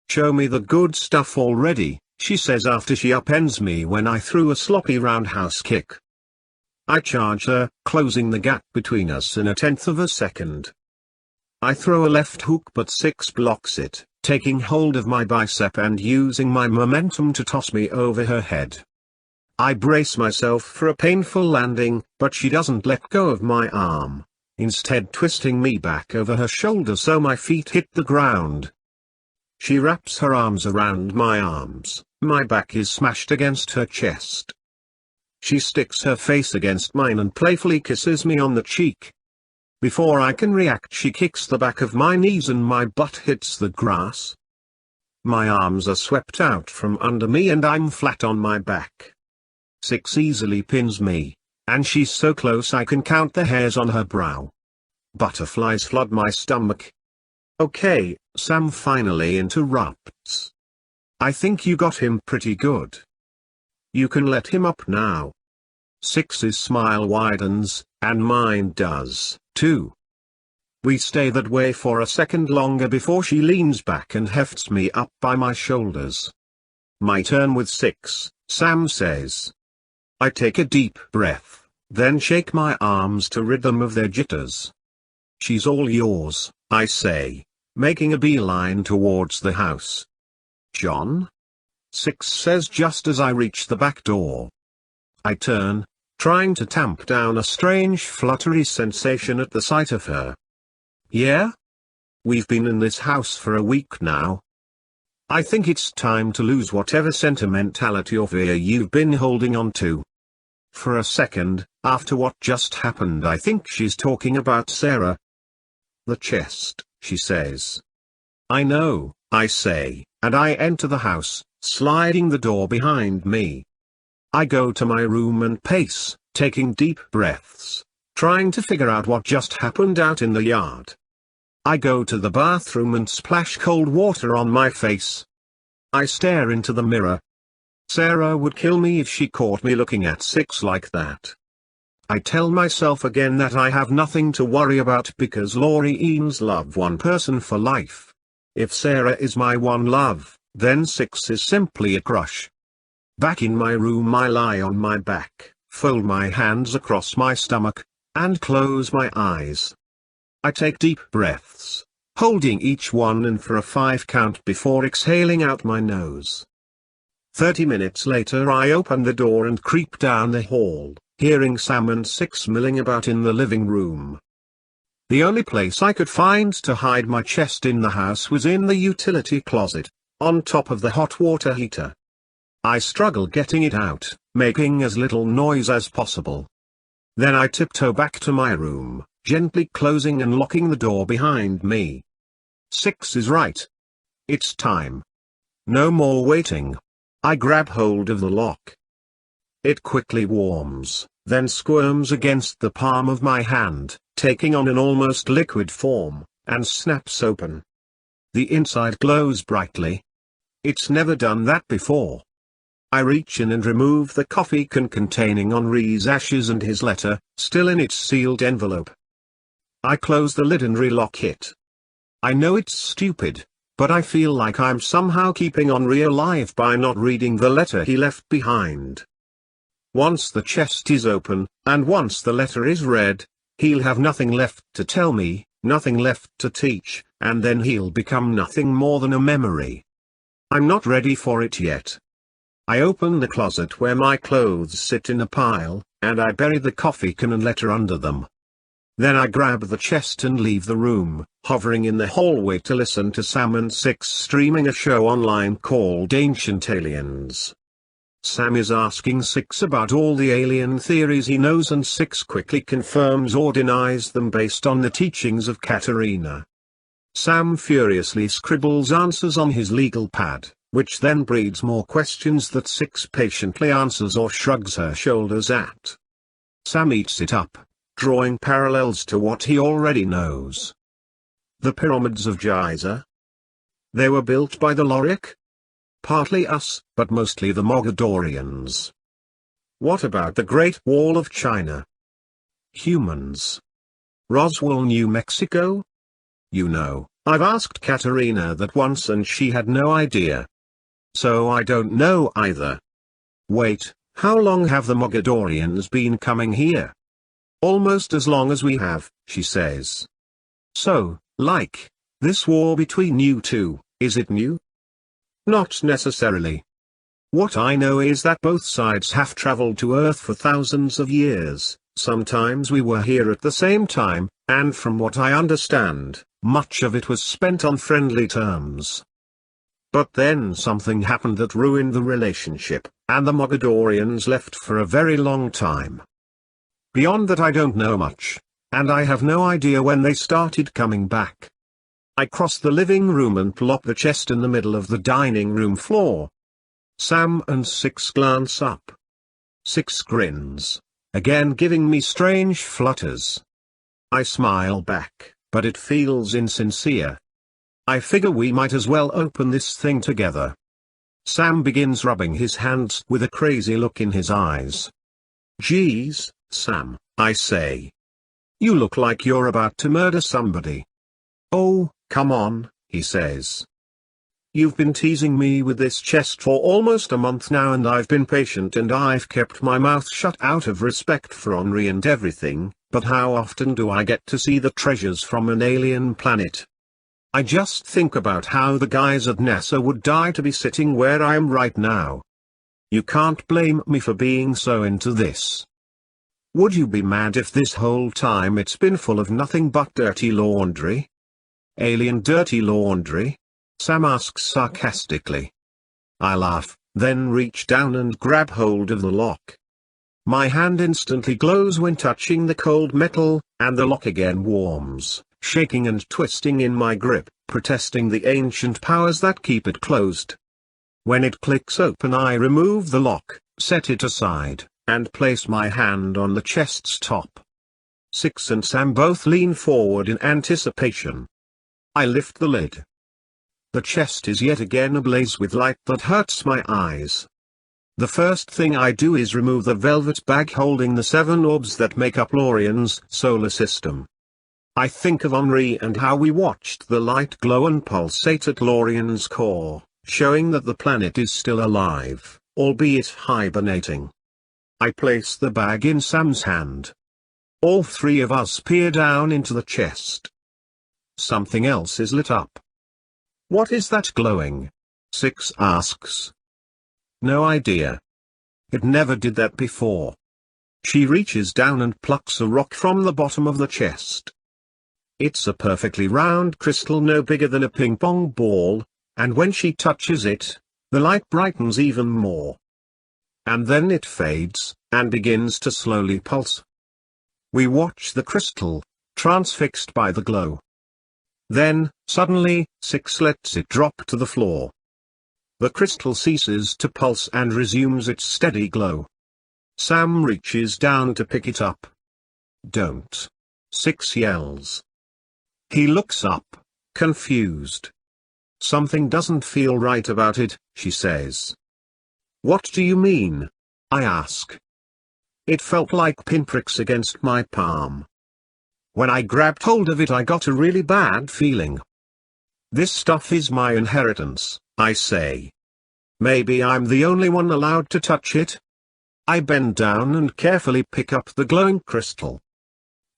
Show me the good stuff already, she says after she upends me when I threw a sloppy roundhouse kick. I charge her, closing the gap between us in 1/10 of a second. I throw a left hook but Six blocks it, taking hold of my bicep and using my momentum to toss me over her head. I brace myself for a painful landing, but she doesn't let go of my arm, instead twisting me back over her shoulder so my feet hit the ground. She wraps her arms around my arms, my back is smashed against her chest. She sticks her face against mine and playfully kisses me on the cheek. Before I can react, she kicks the back of my knees and my butt hits the grass. My arms are swept out from under me and I'm flat on my back. Six easily pins me, and she's so close I can count the hairs on her brow. Butterflies flood my stomach. Okay, Sam finally interrupts. I think you got him pretty good. You can let him up now. Six's smile widens, and mine does, too. We stay that way for a second longer before she leans back and hefts me up by my shoulders. My turn with Six, Sam says. I take a deep breath, then shake my arms to rid them of their jitters. "She's all yours," I say, making a beeline towards the house. "John?" Six says just as I reach the back door. I turn, trying to tamp down a strange fluttery sensation at the sight of her. "Yeah? We've been in this house for a week now. I think it's time to lose whatever sentimentality or fear you've been holding on to." For a second, after what just happened, I think she's talking about Sarah. "The chest," she says. "I know," I say, and I enter the house, sliding the door behind me. I go to my room and pace, taking deep breaths, trying to figure out what just happened out in the yard. I go to the bathroom and splash cold water on my face. I stare into the mirror. Sarah would kill me if she caught me looking at Six like that. I tell myself again that I have nothing to worry about because Laurie Eames loved one person for life. If Sarah is my one love, then Six is simply a crush. Back in my room I lie on my back, fold my hands across my stomach, and close my eyes. I take deep breaths, holding each one in for a 5 count before exhaling out my nose. 30 minutes later I open the door and creep down the hall, hearing Sam and Six milling about in the living room. The only place I could find to hide my chest in the house was in the utility closet, on top of the hot water heater. I struggle getting it out, making as little noise as possible. Then I tiptoe back to my room, gently closing and locking the door behind me. Six is right. It's time. No more waiting. I grab hold of the lock. It quickly warms, then squirms against the palm of my hand, taking on an almost liquid form, and snaps open. The inside glows brightly. It's never done that before. I reach in and remove the coffee can containing Henri's ashes and his letter, still in its sealed envelope. I close the lid and relock it. I know it's stupid, but I feel like I'm somehow keeping Henri alive by not reading the letter he left behind. Once the chest is open, and once the letter is read, he'll have nothing left to tell me, nothing left to teach, and then he'll become nothing more than a memory. I'm not ready for it yet. I open the closet where my clothes sit in a pile, and I bury the coffee can and letter under them. Then I grab the chest and leave the room, hovering in the hallway to listen to Sam and Six streaming a show online called Ancient Aliens. Sam is asking Six about all the alien theories he knows and Six quickly confirms or denies them based on the teachings of Katerina. Sam furiously scribbles answers on his legal pad, which then breeds more questions that Six patiently answers or shrugs her shoulders at. Sam eats it up, drawing parallels to what he already knows. The pyramids of Giza? They were built by the Lorik? Partly us, but mostly the Mogadorians. What about the Great Wall of China? Humans. Roswell, New Mexico? You know, I've asked Katerina that once and she had no idea. So I don't know either. Wait, how long have the Mogadorians been coming here? Almost as long as we have, she says. So, this war between you two, is it new? Not necessarily. What I know is that both sides have traveled to Earth for thousands of years, sometimes we were here at the same time, and from what I understand, much of it was spent on friendly terms. But then something happened that ruined the relationship, and the Mogadorians left for a very long time. Beyond that I don't know much, and I have no idea when they started coming back. I cross the living room and plop the chest in the middle of the dining room floor. Sam and Six glance up. Six grins, again giving me strange flutters. I smile back, but it feels insincere. I figure we might as well open this thing together. Sam begins rubbing his hands with a crazy look in his eyes. Geez, Sam, I say. You look like you're about to murder somebody. Oh, come on, he says. You've been teasing me with this chest for almost a month now, and I've been patient and I've kept my mouth shut out of respect for Henri and everything, but how often do I get to see the treasures from an alien planet? I just think about how the guys at NASA would die to be sitting where I am right now. You can't blame me for being so into this. Would you be mad if this whole time it's been full of nothing but dirty laundry? Alien dirty laundry? Sam asks sarcastically. I laugh, then reach down and grab hold of the lock. My hand instantly glows when touching the cold metal, and the lock again warms, shaking and twisting in my grip, protesting the ancient powers that keep it closed. When it clicks open, I remove the lock, set it aside, and place my hand on the chest's top. Six and Sam both lean forward in anticipation. I lift the lid. The chest is yet again ablaze with light that hurts my eyes. The first thing I do is remove the velvet bag holding the 7 orbs that make up Lorien's solar system. I think of Henri and how we watched the light glow and pulsate at Lorien's core, showing that the planet is still alive, albeit hibernating. I place the bag in Sam's hand. All 3 of us peer down into the chest. Something else is lit up. What is that glowing? Six asks. No idea. It never did that before. She reaches down and plucks a rock from the bottom of the chest. It's a perfectly round crystal no bigger than a ping-pong ball, and when she touches it, the light brightens even more. And then it fades, and begins to slowly pulse. We watch the crystal, transfixed by the glow. Then, suddenly, Six lets it drop to the floor. The crystal ceases to pulse and resumes its steady glow. Sam reaches down to pick it up. Don't. Six yells. He looks up, confused. Something doesn't feel right about it, she says. What do you mean? I ask. It felt like pinpricks against my palm. When I grabbed hold of it, I got a really bad feeling. This stuff is my inheritance, I say. Maybe I'm the only one allowed to touch it? I bend down and carefully pick up the glowing crystal.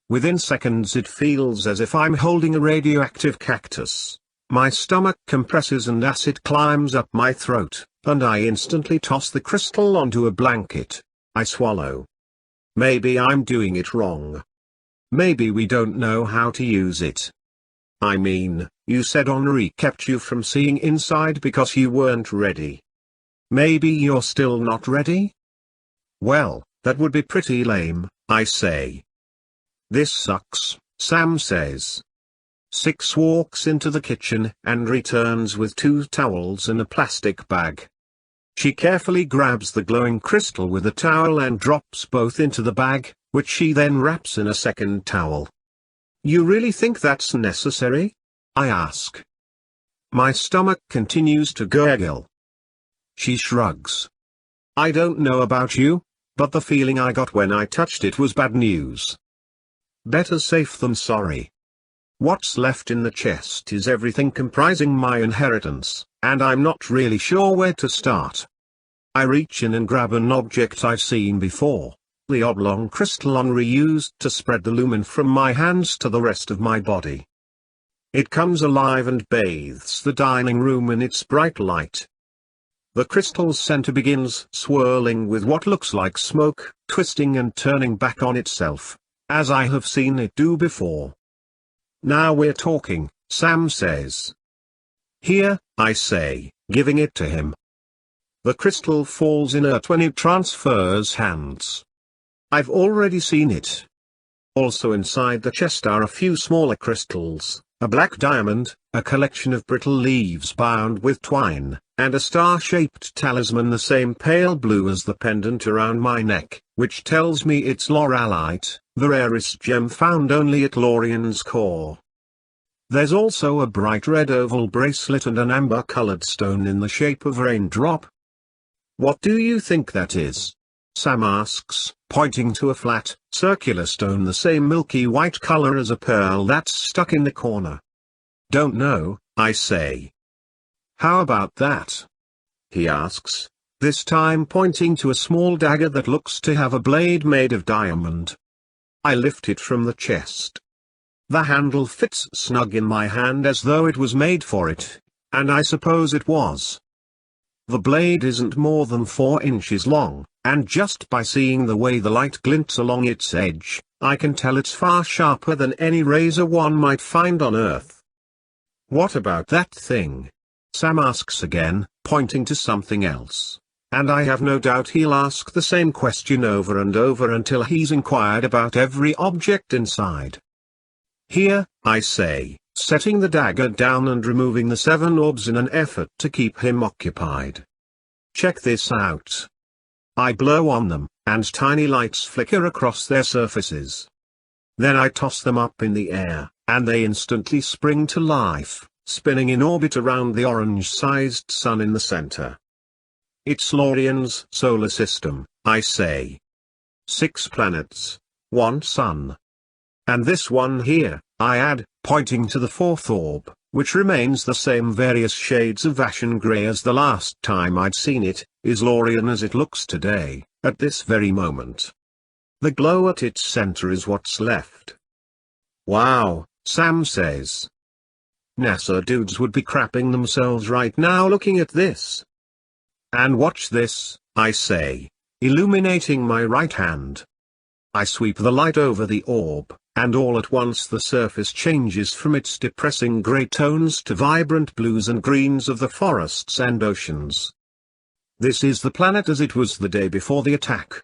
Within seconds it feels as if I'm holding a radioactive cactus. My stomach compresses and acid climbs up my throat, and I instantly toss the crystal onto a blanket. I swallow. Maybe I'm doing it wrong. Maybe we don't know how to use it. I mean, you said Henri kept you from seeing inside because you weren't ready. Maybe you're still not ready? Well, that would be pretty lame, I say. This sucks, Sam says. Six walks into the kitchen and returns with 2 towels and a plastic bag. She carefully grabs the glowing crystal with a towel and drops both into the bag, which she then wraps in a second towel. You really think that's necessary? I ask. My stomach continues to gurgle. She shrugs. I don't know about you, but the feeling I got when I touched it was bad news. Better safe than sorry. What's left in the chest is everything comprising my inheritance, and I'm not really sure where to start. I reach in and grab an object I've seen before, the oblong crystal Henri used to spread the lumen from my hands to the rest of my body. It comes alive and bathes the dining room in its bright light. The crystal's center begins swirling with what looks like smoke, twisting and turning back on itself, as I have seen it do before. Now we're talking, Sam says. Here, I say, giving it to him. The crystal falls inert when it transfers hands. I've already seen it. Also inside the chest are a few smaller crystals, a black diamond, a collection of brittle leaves bound with twine, and a star-shaped talisman the same pale blue as the pendant around my neck, which tells me it's laurelite, the rarest gem found only at Lorien's core. There's also a bright red oval bracelet and an amber-colored stone in the shape of a raindrop. What do you think that is? Sam asks, pointing to a flat, circular stone the same milky white color as a pearl that's stuck in the corner. Don't know, I say. How about that? He asks, this time pointing to a small dagger that looks to have a blade made of diamond. I lift it from the chest. The handle fits snug in my hand as though it was made for it, and I suppose it was. The blade isn't more than 4 inches long, and just by seeing the way the light glints along its edge, I can tell it's far sharper than any razor one might find on Earth. What about that thing? Sam asks again, pointing to something else, and I have no doubt he'll ask the same question over and over until he's inquired about every object inside. Here, I say, setting the dagger down and removing the 7 orbs in an effort to keep him occupied. Check this out. I blow on them, and tiny lights flicker across their surfaces. Then I toss them up in the air, and they instantly spring to life, spinning in orbit around the orange-sized sun in the center. It's Lorian's solar system, I say. 6 planets, 1 sun. And this one here, I add, pointing to the 4th orb, which remains the same various shades of ashen grey as the last time I'd seen it, is Lorian as it looks today, at this very moment. The glow at its center is what's left. Wow, Sam says. NASA dudes would be crapping themselves right now looking at this. And watch this, I say, illuminating my right hand. I sweep the light over the orb, and all at once the surface changes from its depressing grey tones to vibrant blues and greens of the forests and oceans. This is the planet as it was the day before the attack.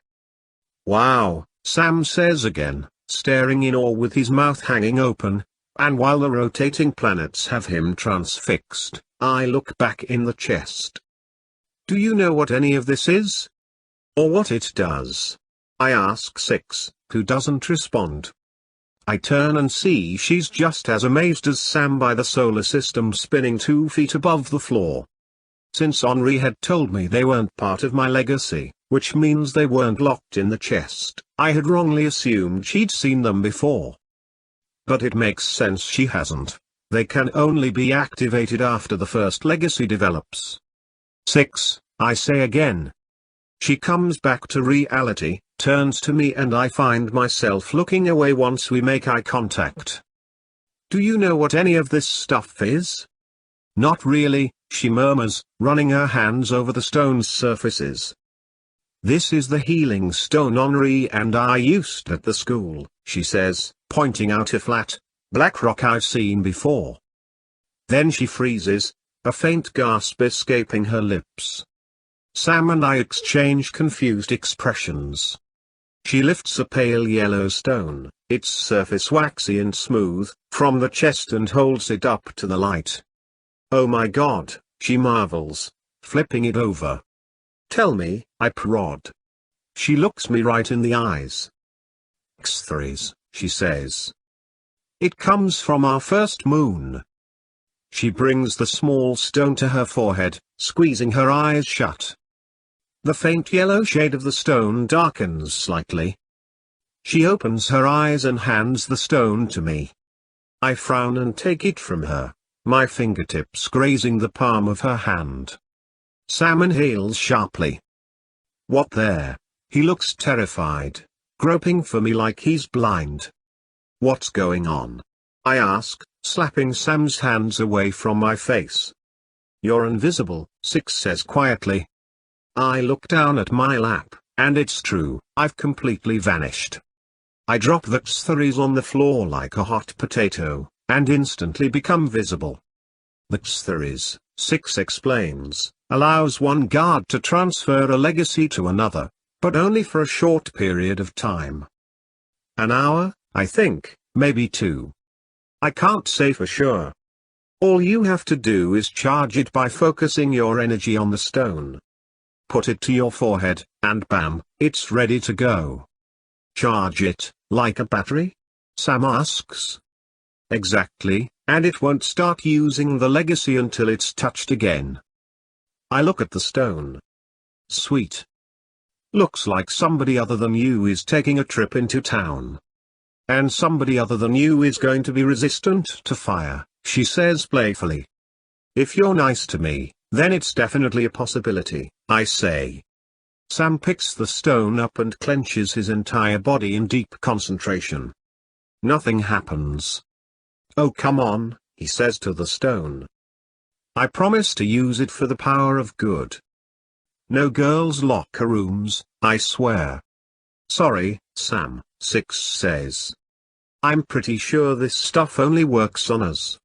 Wow, Sam says again, staring in awe with his mouth hanging open, and while the rotating planets have him transfixed, I look back in the chest. Do you know what any of this is? Or what it does? I ask 6, who doesn't respond. I turn and see she's just as amazed as Sam by the solar system spinning 2 feet above the floor. Since Henri had told me they weren't part of my legacy, which means they weren't locked in the chest, I had wrongly assumed she'd seen them before. But it makes sense she hasn't. They can only be activated after the first legacy develops. 6, I say again. She comes back to reality, turns to me, and I find myself looking away once we make eye contact. Do you know what any of this stuff is? Not really, she murmurs, running her hands over the stone's surfaces. This is the healing stone Henri and I used at the school, she says, pointing out a flat, black rock I've seen before. Then she freezes, a faint gasp escaping her lips. Sam and I exchange confused expressions. She lifts a pale yellow stone, its surface waxy and smooth, from the chest and holds it up to the light. Oh my God, she marvels, flipping it over. Tell me, I prod. She looks me right in the eyes. X3s, she says. It comes from our first moon. She brings the small stone to her forehead, squeezing her eyes shut. The faint yellow shade of the stone darkens slightly. She opens her eyes and hands the stone to me. I frown and take it from her, my fingertips grazing the palm of her hand. Sam inhales sharply. What there? He looks terrified, groping for me like he's blind. What's going on? I ask, slapping Sam's hands away from my face. You're invisible, 6 says quietly. I look down at my lap, and it's true, I've completely vanished. I drop the X3s on the floor like a hot potato, and instantly become visible. The X3s, 6 explains, allows one guard to transfer a legacy to another, but only for a short period of time. An hour, I think, maybe 2. I can't say for sure. All you have to do is charge it by focusing your energy on the stone. Put it to your forehead, and bam, it's ready to go. Charge it, like a battery? Sam asks. Exactly, and it won't start using the legacy until it's touched again. I look at the stone. Sweet. Looks like somebody other than you is taking a trip into town. And somebody other than you is going to be resistant to fire, she says playfully. If you're nice to me, then it's definitely a possibility, I say. Sam picks the stone up and clenches his entire body in deep concentration. Nothing happens. Oh come on, he says to the stone. I promise to use it for the power of good. No girls' locker rooms, I swear. Sorry, Sam, Six says. I'm pretty sure this stuff only works on us.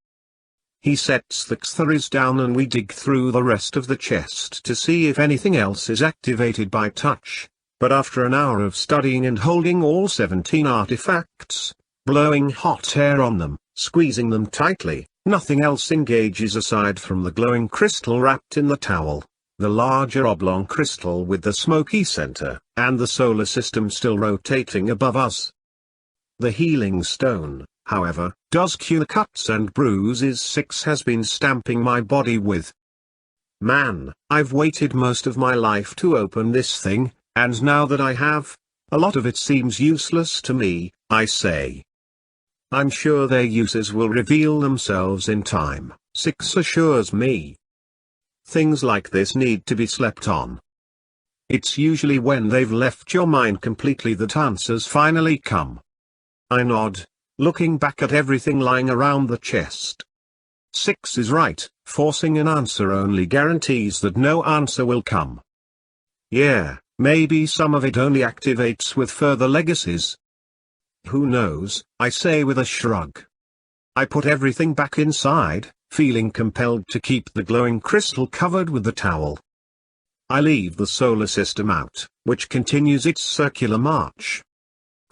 He sets the theories down and we dig through the rest of the chest to see if anything else is activated by touch, but after an hour of studying and holding all 17 artifacts, blowing hot air on them, squeezing them tightly, nothing else engages aside from the glowing crystal wrapped in the towel, the larger oblong crystal with the smoky center, and the solar system still rotating above us. The healing stone, however, does cure the cuts and bruises Six has been stamping my body with. Man, I've waited most of my life to open this thing, and now that I have, a lot of it seems useless to me, I say. I'm sure their uses will reveal themselves in time, Six assures me. Things like this need to be slept on. It's usually when they've left your mind completely that answers finally come. I nod, looking back at everything lying around the chest. Six is right, forcing an answer only guarantees that no answer will come. Yeah, maybe some of it only activates with further legacies. Who knows, I say with a shrug. I put everything back inside, feeling compelled to keep the glowing crystal covered with the towel. I leave the solar system out, which continues its circular march.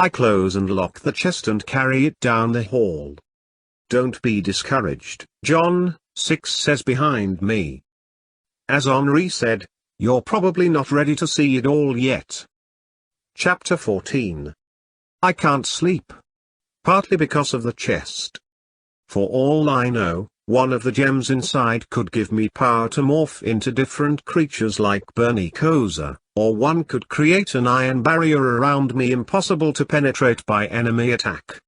I close and lock the chest and carry it down the hall. Don't be discouraged, John, Six says behind me. As Henri said, you're probably not ready to see it all yet. Chapter 14. I can't sleep. Partly because of the chest. For all I know, one of the gems inside could give me power to morph into different creatures like Pittacus, or one could create an iron barrier around me impossible to penetrate by enemy attack.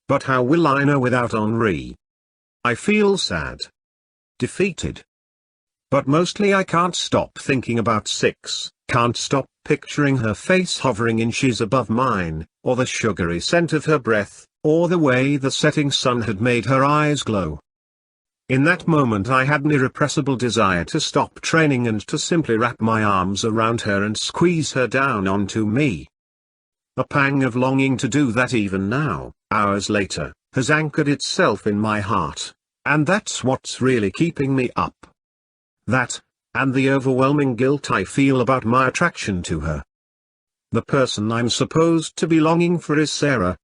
But how will I know without Henri? I feel sad. Defeated. But mostly I can't stop thinking about Six, can't stop picturing her face hovering inches above mine, or the sugary scent of her breath, or the way the setting sun had made her eyes glow. In that moment I had an irrepressible desire to stop training and to simply wrap my arms around her and squeeze her down onto me. A pang of longing to do that even now, hours later, has anchored itself in my heart, and that's what's really keeping me up. That, and the overwhelming guilt I feel about my attraction to her. The person I'm supposed to be longing for is Sarah.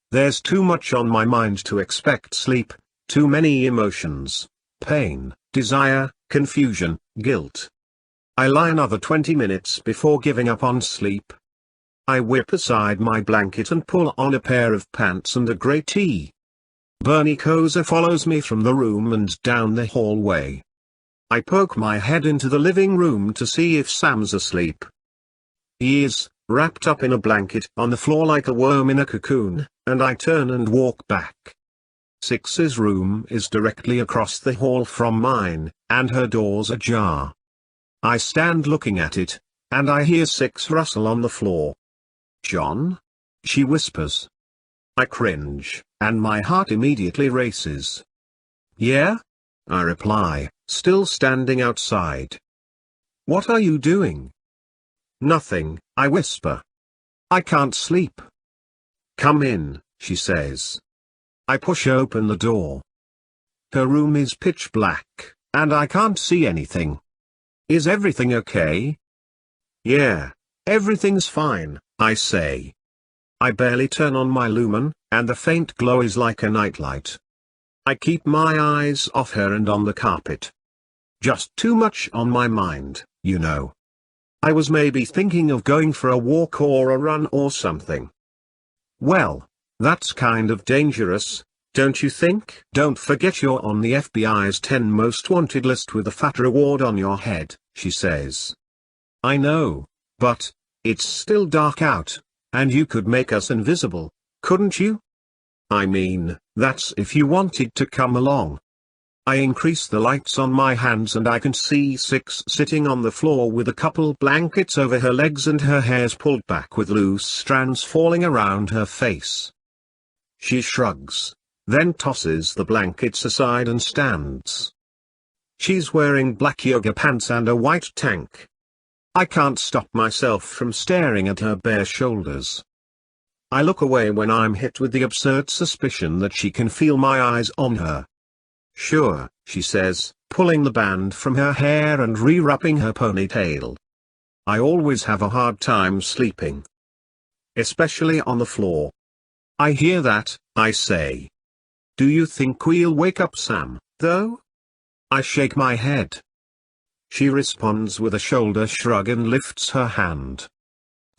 There's too much on my mind to expect sleep. Too many emotions, pain, desire, confusion, guilt. I lie another 20 minutes before giving up on sleep. I whip aside my blanket and pull on a pair of pants and a grey tee. Pittacus follows me from the room and down the hallway. I poke my head into the living room to see if Sam's asleep. He is, wrapped up in a blanket on the floor like a worm in a cocoon, and I turn and walk back. Six's room is directly across the hall from mine, and her door's ajar. I stand looking at it, and I hear Six rustle on the floor. John? She whispers. I cringe, and my heart immediately races. Yeah? I reply, still standing outside. What are you doing? Nothing, I whisper. I can't sleep. Come in, she says. I push open the door. Her room is pitch black, and I can't see anything. Is everything okay? Yeah, everything's fine, I say. I barely turn on my lumen, and the faint glow is like a nightlight. I keep my eyes off her and on the carpet. Just too much on my mind, you know. I was maybe thinking of going for a walk or a run or something. Well, that's kind of dangerous, don't you think? Don't forget you're on the FBI's 10 most wanted list with a fat reward on your head, she says. I know, but it's still dark out, and you could make us invisible, couldn't you? I mean, that's if you wanted to come along. I increase the lights on my hands and I can see Six sitting on the floor with a couple blankets over her legs and her hair's pulled back with loose strands falling around her face. She shrugs, then tosses the blankets aside and stands. She's wearing black yoga pants and a white tank. I can't stop myself from staring at her bare shoulders. I look away when I'm hit with the absurd suspicion that she can feel my eyes on her. "Sure," she says, pulling the band from her hair and re-wrapping her ponytail. "I always have a hard time sleeping. Especially on the floor." "I hear that," I say. "Do you think we'll wake up Sam, though?" I shake my head. She responds with a shoulder shrug and lifts her hand.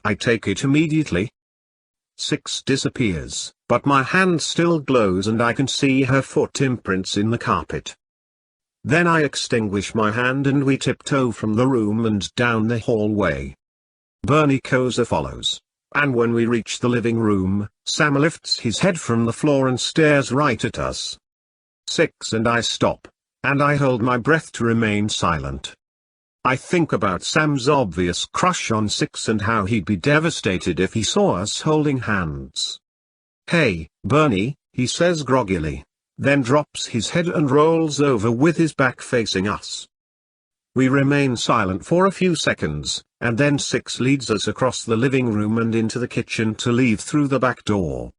I take it immediately. Six disappears, but my hand still glows and I can see her foot imprints in the carpet. Then I extinguish my hand and we tiptoe from the room and down the hallway. Bernie Koza follows, and when we reach the living room, Sam lifts his head from the floor and stares right at us. Six and I stop, and I hold my breath to remain silent. I think about Sam's obvious crush on Six and how he'd be devastated if he saw us holding hands. "Hey, Bernie," he says groggily, then drops his head and rolls over with his back facing us. We remain silent for a few seconds, and then Six leads us across the living room and into the kitchen to leave through the back door.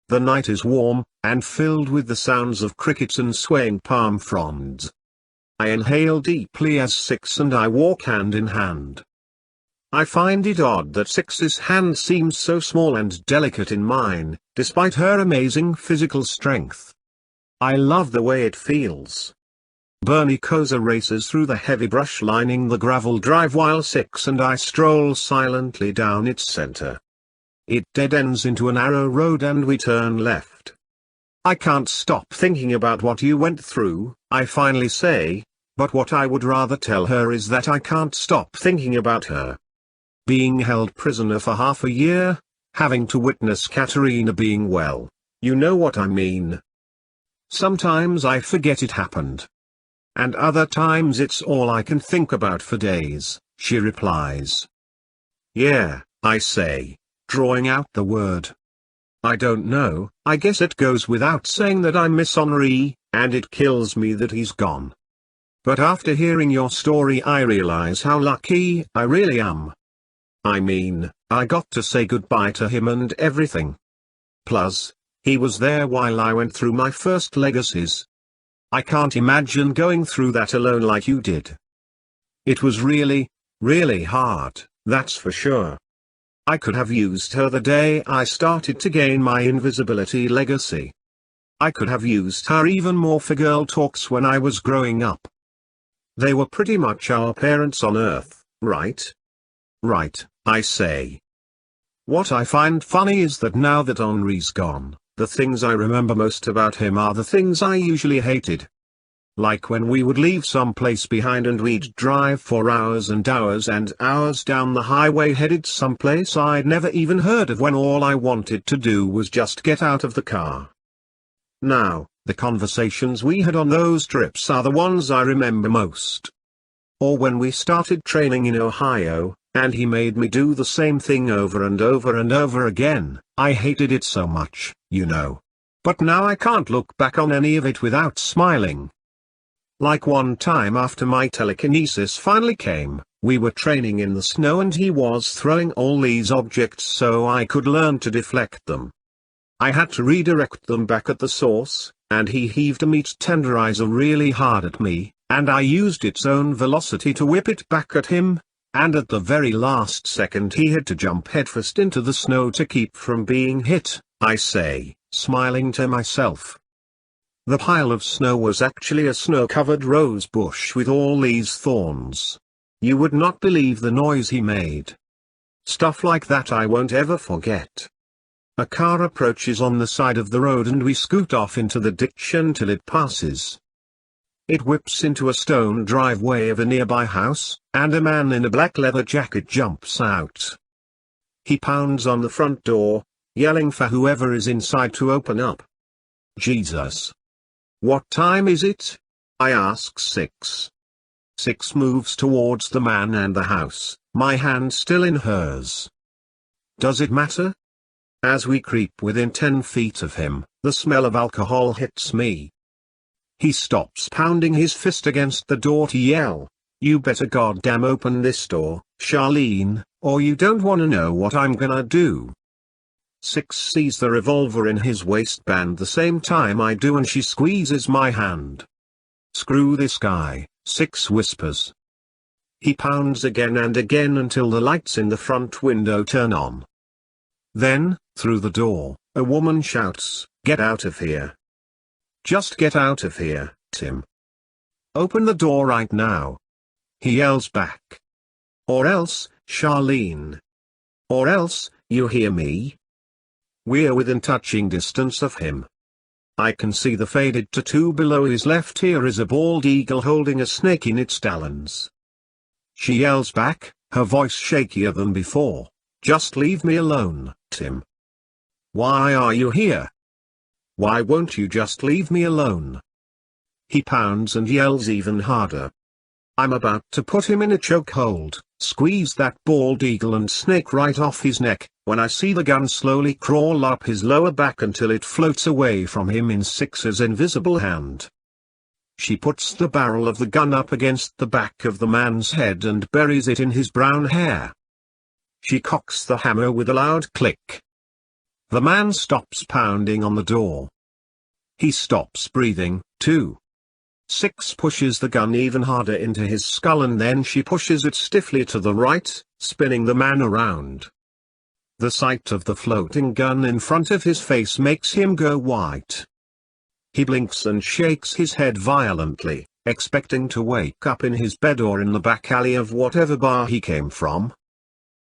The night is warm, and filled with the sounds of crickets and swaying palm fronds. I inhale deeply as Six and I walk hand in hand. I find it odd that Six's hand seems so small and delicate in mine, despite her amazing physical strength. I love the way it feels. Bernie Koza races through the heavy brush lining the gravel drive while Six and I stroll silently down its center. It dead ends into a narrow road and we turn left. "I can't stop thinking about what you went through," I finally say, but what I would rather tell her is that I can't stop thinking about her. Being held prisoner for half a year, having to witness Katerina being well, you know what I mean. Sometimes I forget it happened. And other times it's all I can think about for days, she replies. "Yeah," I say, drawing out the word. "I don't know, I guess it goes without saying that I miss Henri, and it kills me that he's gone. But after hearing your story I realize how lucky I really am. I mean, I got to say goodbye to him and everything. Plus, he was there while I went through my first legacies. I can't imagine going through that alone like you did. It was really, really hard, that's for sure. I could have used her the day I started to gain my invisibility legacy. I could have used her even more for girl talks when I was growing up. They were pretty much our parents on Earth, right?" "Right," I say. What I find funny is that now that Henri's gone, the things I remember most about him are the things I usually hated. Like when we would leave some place behind and we'd drive for hours and hours and hours down the highway headed someplace I'd never even heard of when all I wanted to do was just get out of the car. Now, the conversations we had on those trips are the ones I remember most. Or when we started training in Ohio, and he made me do the same thing over and over and over again. I hated it so much, you know. But now I can't look back on any of it without smiling. Like one time after my telekinesis finally came, we were training in the snow and he was throwing all these objects so I could learn to deflect them. I had to redirect them back at the source, and he heaved a meat tenderizer really hard at me, and I used its own velocity to whip it back at him, and at the very last second he had to jump headfirst into the snow to keep from being hit, I say, smiling to myself. The pile of snow was actually a snow-covered rose bush with all these thorns. You would not believe the noise he made. Stuff like that I won't ever forget. A car approaches on the side of the road and we scoot off into the ditch until it passes. It whips into a stone driveway of a nearby house, and a man in a black leather jacket jumps out. He pounds on the front door, yelling for whoever is inside to open up. Jesus! What time is it? I ask 6. 6 moves towards the man and the house, my hand still in hers. Does it matter? As we creep within 10 feet of him, the smell of alcohol hits me. He stops pounding his fist against the door to yell, "You better goddamn open this door, Charlene, or you don't wanna know what I'm gonna do." 6 sees the revolver in his waistband the same time I do, and she squeezes my hand. "Screw this guy," 6 whispers. He pounds again and again until the lights in the front window turn on. Then, through the door, a woman shouts, "Get out of here. Just get out of here, Tim. Open the door right now." He yells back. "Or else, Charlene. Or else, you hear me?" We're within touching distance of him. I can see the faded tattoo below his left ear is a bald eagle holding a snake in its talons. She yells back, her voice shakier than before, "Just leave me alone, Tim. Why are you here? Why won't you just leave me alone?" He pounds and yells even harder. I'm about to put him in a chokehold, squeeze that bald eagle and snake right off his neck, when I see the gun slowly crawl up his lower back until it floats away from him in 6's invisible hand. She puts the barrel of the gun up against the back of the man's head and buries it in his brown hair. She cocks the hammer with a loud click. The man stops pounding on the door. He stops breathing, too. 6 pushes the gun even harder into his skull, and then she pushes it stiffly to the right, spinning the man around. The sight of the floating gun in front of his face makes him go white. He blinks and shakes his head violently, expecting to wake up in his bed or in the back alley of whatever bar he came from.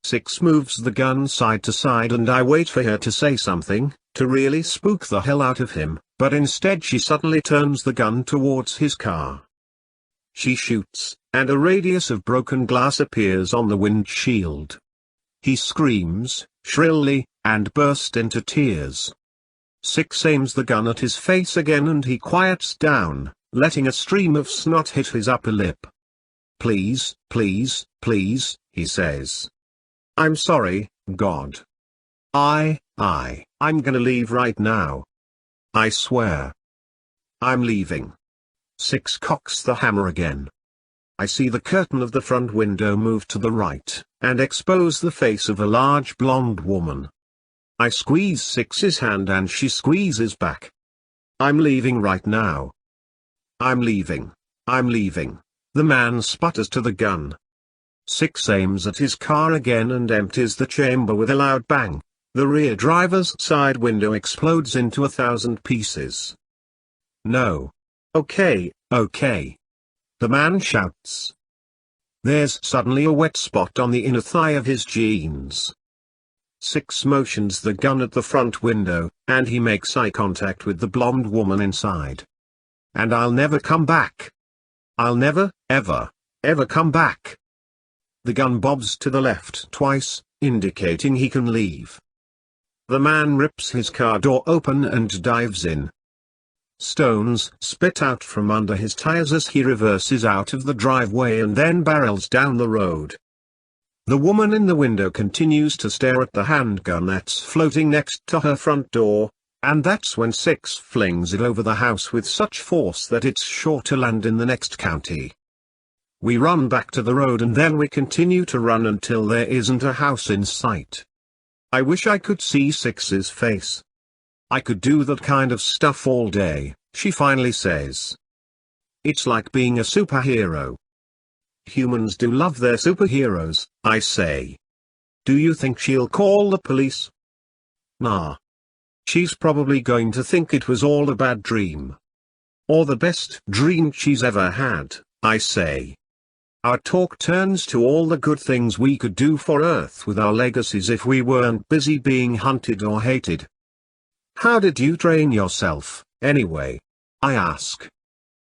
6 moves the gun side to side, and I wait for her to say something, to really spook the hell out of him, but instead she suddenly turns the gun towards his car. She shoots, and a radius of broken glass appears on the windshield. He screams, shrilly, and bursts into tears. 6 aims the gun at his face again, and he quiets down, letting a stream of snot hit his upper lip. "Please, please, please," he says. "I'm sorry, God. I'm gonna leave right now. I swear. I'm leaving." 6 cocks the hammer again. I see the curtain of the front window move to the right, and expose the face of a large blonde woman. I squeeze 6's hand and she squeezes back. "I'm leaving right now. I'm leaving. I'm leaving," the man sputters to the gun. 6 aims at his car again and empties the chamber with a loud bang. The rear driver's side window explodes into 1,000 pieces. "No. Okay, okay," the man shouts. There's suddenly a wet spot on the inner thigh of his jeans. 6 motions the gun at the front window, and he makes eye contact with the blonde woman inside. "And I'll never come back. I'll never, ever, ever come back." The gun bobs to the left twice, indicating he can leave. The man rips his car door open and dives in. Stones spit out from under his tires as he reverses out of the driveway and then barrels down the road. The woman in the window continues to stare at the handgun that's floating next to her front door, and that's when 6 flings it over the house with such force that it's sure to land in the next county. We run back to the road, and then we continue to run until there isn't a house in sight. I wish I could see 6's face. "I could do that kind of stuff all day," she finally says. "It's like being a superhero." "Humans do love their superheroes," I say. "Do you think she'll call the police?" "Nah. She's probably going to think it was all a bad dream. Or the best dream she's ever had," I say. Our talk turns to all the good things we could do for Earth with our legacies if we weren't busy being hunted or hated. "How did you train yourself, anyway?" I ask.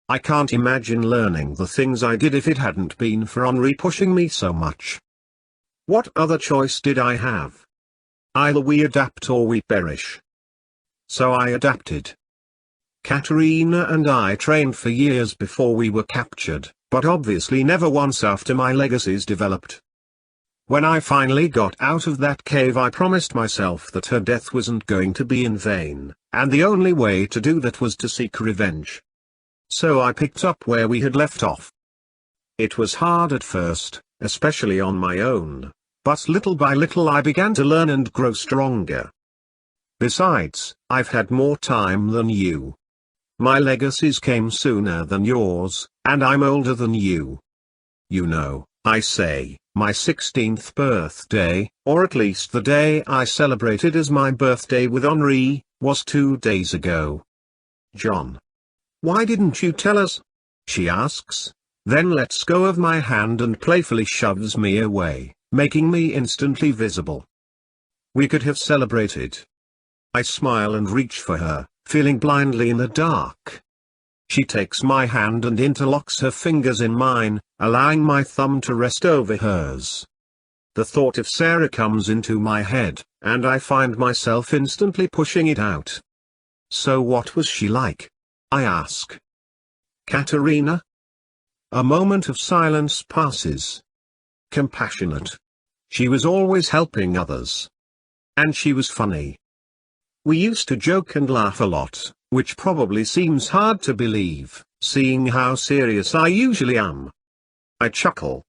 I can't imagine learning the things I did if it hadn't been for Henri pushing me so much. What other choice did I have? Either we adapt or we perish. So I adapted. Katerina and I trained for years before we were captured, but obviously never once after my legacies developed. When I finally got out of that cave, I promised myself that her death wasn't going to be in vain, and the only way to do that was to seek revenge. So I picked up where we had left off. It was hard at first, especially on my own, but little by little I began to learn and grow stronger. Besides, I've had more time than you. My legacies came sooner than yours, and I'm older than you. You know, I say, my 16th birthday, or at least the day I celebrated as my birthday with Henri, was 2 days ago. John. Why didn't you tell us? She asks, then lets go of my hand and playfully shoves me away, making me instantly visible. We could have celebrated. I smile and reach for her, feeling blindly in the dark. She takes my hand and interlocks her fingers in mine, allowing my thumb to rest over hers. The thought of Sarah comes into my head, and I find myself instantly pushing it out. So what was she like? I ask. Katerina? A moment of silence passes. Compassionate. She was always helping others. And she was funny. We used to joke and laugh a lot, which probably seems hard to believe, seeing how serious I usually am. I chuckle.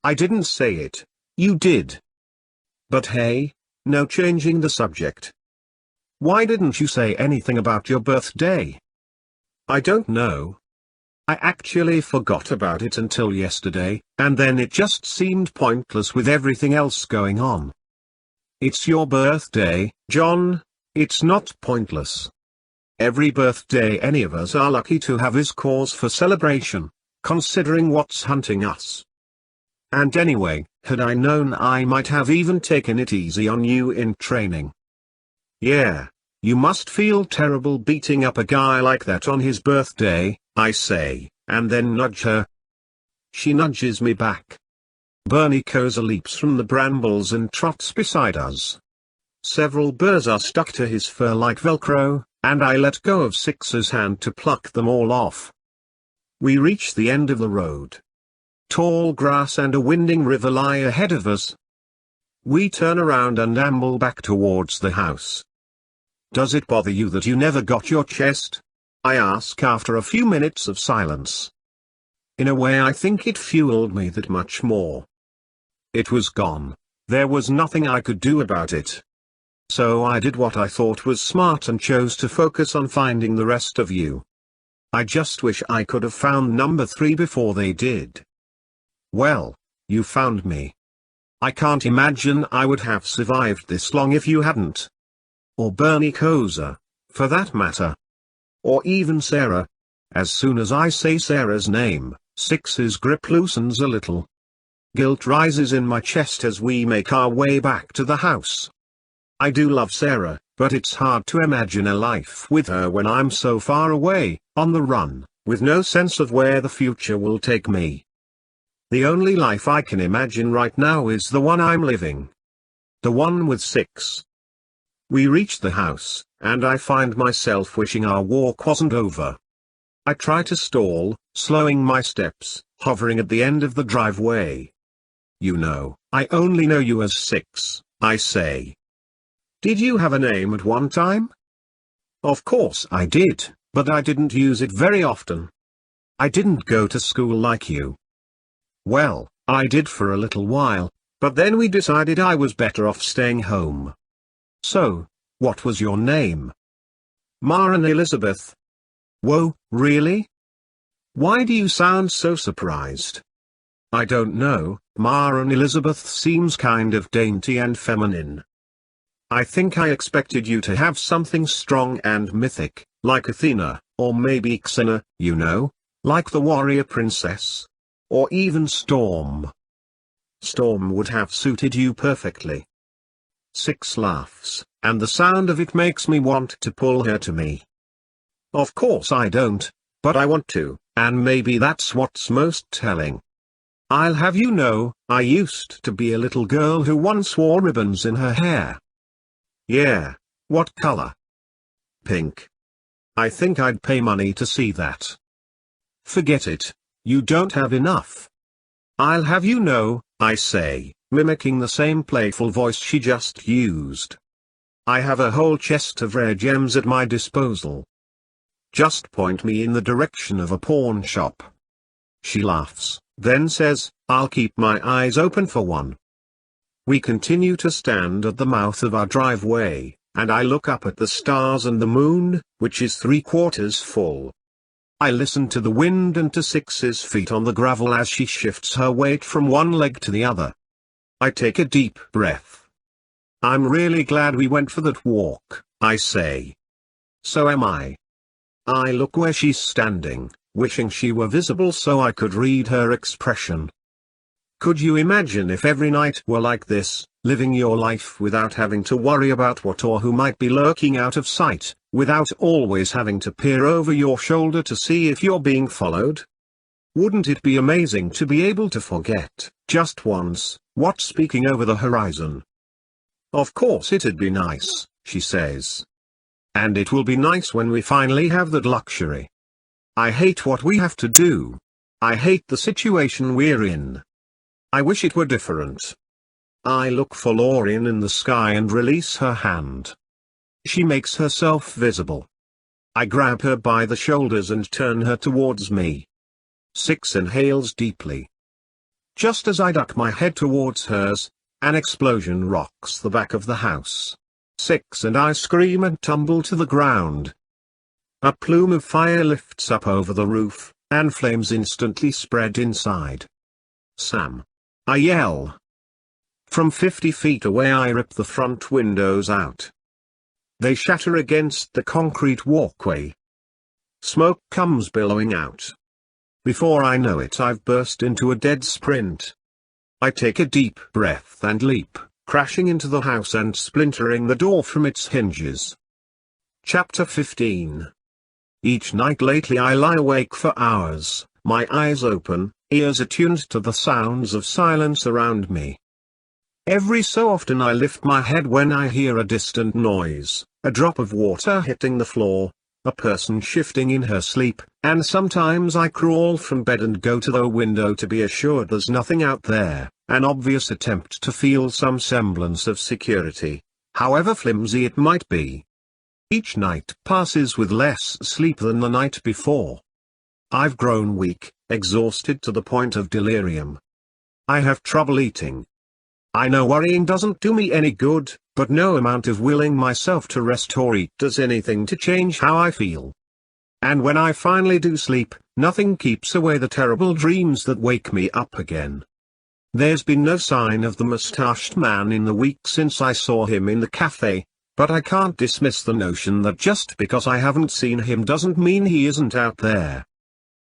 I didn't say it, you did. But hey, no changing the subject. Why didn't you say anything about your birthday? I don't know. I actually forgot about it until yesterday, and then it just seemed pointless with everything else going on. It's your birthday, John. It's not pointless. Every birthday any of us are lucky to have is cause for celebration, considering what's hunting us. And anyway, had I known, I might have even taken it easy on you in training. Yeah, you must feel terrible beating up a guy like that on his birthday, I say, and then nudge her. She nudges me back. Pittacus leaps from the brambles and trots beside us. Several burrs are stuck to his fur like Velcro, and I let go of Six's hand to pluck them all off. We reach the end of the road. Tall grass and a winding river lie ahead of us. We turn around and amble back towards the house. Does it bother you that you never got your chest? I ask after a few minutes of silence. In a way, I think it fueled me that much more. It was gone. There was nothing I could do about it. So I did what I thought was smart and chose to focus on finding the rest of you. I just wish I could have found number 3 before they did. Well, you found me. I can't imagine I would have survived this long if you hadn't. Or Pittacus, for that matter. Or even Sarah. As soon as I say Sarah's name, Six's grip loosens a little. Guilt rises in my chest as we make our way back to the house. I do love Sarah, but it's hard to imagine a life with her when I'm so far away, on the run, with no sense of where the future will take me. The only life I can imagine right now is the one I'm living. The one with Six. We reach the house, and I find myself wishing our walk wasn't over. I try to stall, slowing my steps, hovering at the end of the driveway. You know, I only know you as Six, I say. Did you have a name at one time? Of course I did, but I didn't use it very often. I didn't go to school like you. Well, I did for a little while, but then we decided I was better off staying home. So, what was your name? Maren Elizabeth. Whoa, really? Why do you sound so surprised? I don't know, Maren Elizabeth seems kind of dainty and feminine. I think I expected you to have something strong and mythic, like Athena, or maybe Xena, you know, like the warrior princess. Or even Storm. Storm would have suited you perfectly. Six laughs, and the sound of it makes me want to pull her to me. Of course I don't, but I want to, and maybe that's what's most telling. I'll have you know, I used to be a little girl who once wore ribbons in her hair. Yeah, what color? Pink. I think I'd pay money to see that. Forget it, you don't have enough. I'll have you know, I say, mimicking the same playful voice she just used. I have a whole chest of rare gems at my disposal. Just point me in the direction of a pawn shop. She laughs, then says, I'll keep my eyes open for one. We continue to stand at the mouth of our driveway, and I look up at the stars and the moon, which is 3/4 full. I listen to the wind and to Six's feet on the gravel as she shifts her weight from one leg to the other. I take a deep breath. I'm really glad we went for that walk, I say. So am I. I look where she's standing, wishing she were visible so I could read her expression. Could you imagine if every night were like this, living your life without having to worry about what or who might be lurking out of sight, without always having to peer over your shoulder to see if you're being followed? Wouldn't it be amazing to be able to forget, just once, what's peeking over the horizon? Of course it'd be nice, she says. And it will be nice when we finally have that luxury. I hate what we have to do. I hate the situation we're in. I wish it were different. I look forlorn in the sky and release her hand. She makes herself visible. I grab her by the shoulders and turn her towards me. Six inhales deeply. Just as I duck my head towards hers, an explosion rocks the back of the house. Six and I scream and tumble to the ground. A plume of fire lifts up over the roof, and flames instantly spread inside. Sam! I yell. From 50 feet away I rip the front windows out. They shatter against the concrete walkway. Smoke comes billowing out. Before I know it, I've burst into a dead sprint. I take a deep breath and leap, crashing into the house and splintering the door from its hinges. Chapter 15. Each night lately I lie awake for hours, my eyes open, ears attuned to the sounds of silence around me. Every so often I lift my head when I hear a distant noise, a drop of water hitting the floor, a person shifting in her sleep, and sometimes I crawl from bed and go to the window to be assured there's nothing out there, an obvious attempt to feel some semblance of security, however flimsy it might be. Each night passes with less sleep than the night before. I've grown weak, exhausted to the point of delirium. I have trouble eating. I know worrying doesn't do me any good, but no amount of willing myself to rest or eat does anything to change how I feel. And when I finally do sleep, nothing keeps away the terrible dreams that wake me up again. There's been no sign of the mustached man in the week since I saw him in the cafe, but I can't dismiss the notion that just because I haven't seen him doesn't mean he isn't out there.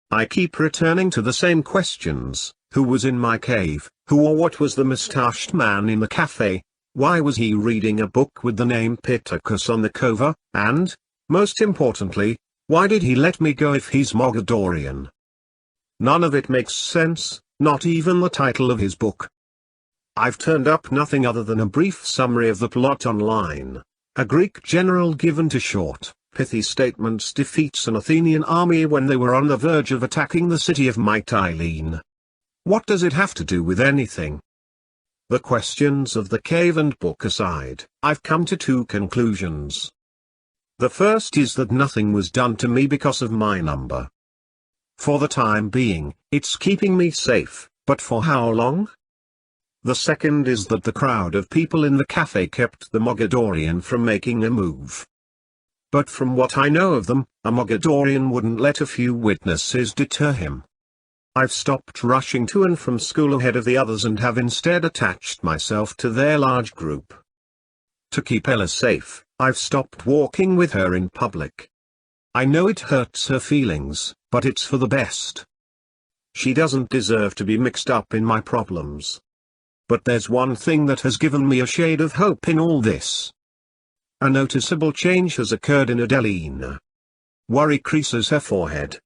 I keep returning to the same questions. Who was in my cave? Who or what was the mustached man in the cafe? Why was he reading a book with the name Pittacus on the cover? And, most importantly, why did he let me go if he's Mogadorian? None of it makes sense, not even the title of his book. I've turned up nothing other than a brief summary of the plot online. A Greek general given to short, pithy statements defeats an Athenian army when they were on the verge of attacking the city of Mytilene. What does it have to do with anything? The questions of the cave and book aside, I've come to two conclusions. The first is that nothing was done to me because of my number. For the time being, it's keeping me safe, but for how long? The second is that the crowd of people in the cafe kept the Mogadorian from making a move. But from what I know of them, a Mogadorian wouldn't let a few witnesses deter him. I've stopped rushing to and from school ahead of the others and have instead attached myself to their large group. To keep Ella safe, I've stopped walking with her in public. I know it hurts her feelings, but it's for the best. She doesn't deserve to be mixed up in my problems. But there's one thing that has given me a shade of hope in all this. A noticeable change has occurred in Adelina. Worry creases her forehead.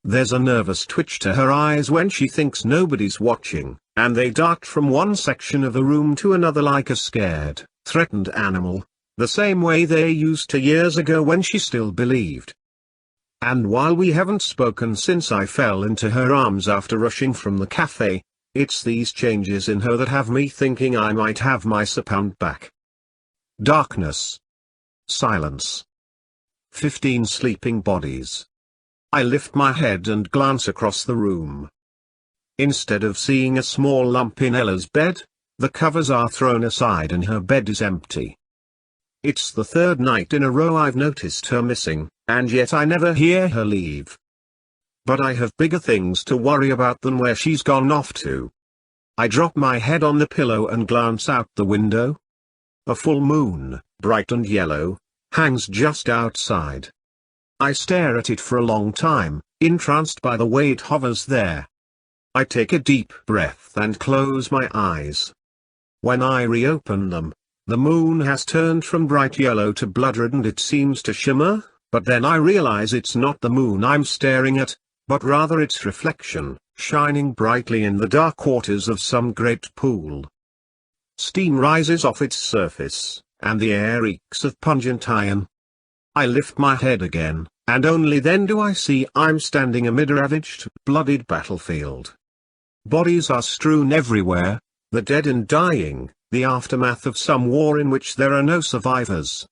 There's a nervous twitch to her eyes when she thinks nobody's watching, and they dart from one section of the room to another like a scared, threatened animal, the same way they used to years ago when she still believed. And while we haven't spoken since I fell into her arms after rushing from the cafe, it's these changes in her that have me thinking I might have my £1 back. Darkness. Silence. 15 sleeping bodies. I lift my head and glance across the room. Instead of seeing a small lump in Ella's bed, the covers are thrown aside and her bed is empty. It's the third night in a row I've noticed her missing, and yet I never hear her leave. But I have bigger things to worry about than where she's gone off to. I drop my head on the pillow and glance out the window. A full moon, bright and yellow, hangs just outside. I stare at it for a long time, entranced by the way it hovers there. I take a deep breath and close my eyes. When I reopen them, the moon has turned from bright yellow to blood red and it seems to shimmer, but then I realize it's not the moon I'm staring at, but rather its reflection, shining brightly in the dark waters of some great pool. Steam rises off its surface, and the air reeks of pungent iron. I lift my head again, and only then do I see I'm standing amid a ravaged, bloodied battlefield. Bodies are strewn everywhere, the dead and dying, the aftermath of some war in which there are no survivors.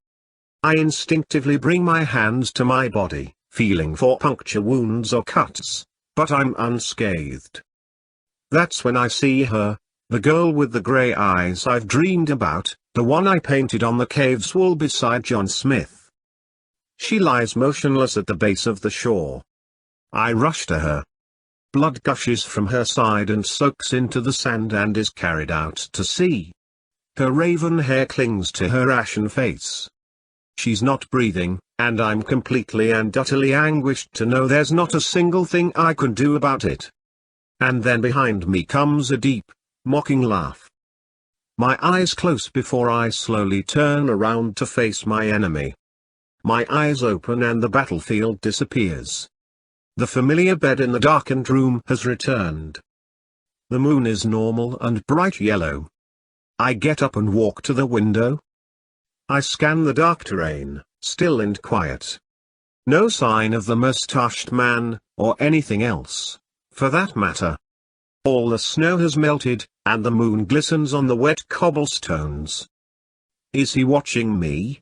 I instinctively bring my hands to my body, feeling for puncture wounds or cuts, but I'm unscathed. That's when I see her, the girl with the grey eyes I've dreamed about, the one I painted on the cave's wall beside John Smith. She lies motionless at the base of the shore. I rush to her. Blood gushes from her side and soaks into the sand and is carried out to sea. Her raven hair clings to her ashen face. She's not breathing, and I'm completely and utterly anguished to know there's not a single thing I can do about it. And then behind me comes a deep, mocking laugh. My eyes close before I slowly turn around to face my enemy. My eyes open and the battlefield disappears. The familiar bed in the darkened room has returned. The moon is normal and bright yellow. I get up and walk to the window. I scan the dark terrain, still and quiet. No sign of the mustached man, or anything else, for that matter. All the snow has melted, and the moon glistens on the wet cobblestones. Is he watching me?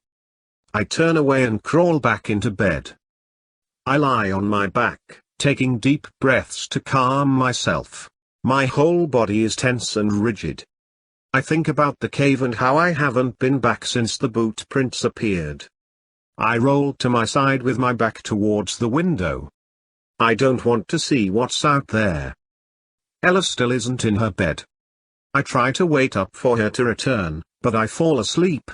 I turn away and crawl back into bed. I lie on my back, taking deep breaths to calm myself. My whole body is tense and rigid. I think about the cave and how I haven't been back since the boot prints appeared. I roll to my side with my back towards the window. I don't want to see what's out there. Ella still isn't in her bed. I try to wait up for her to return, but I fall asleep.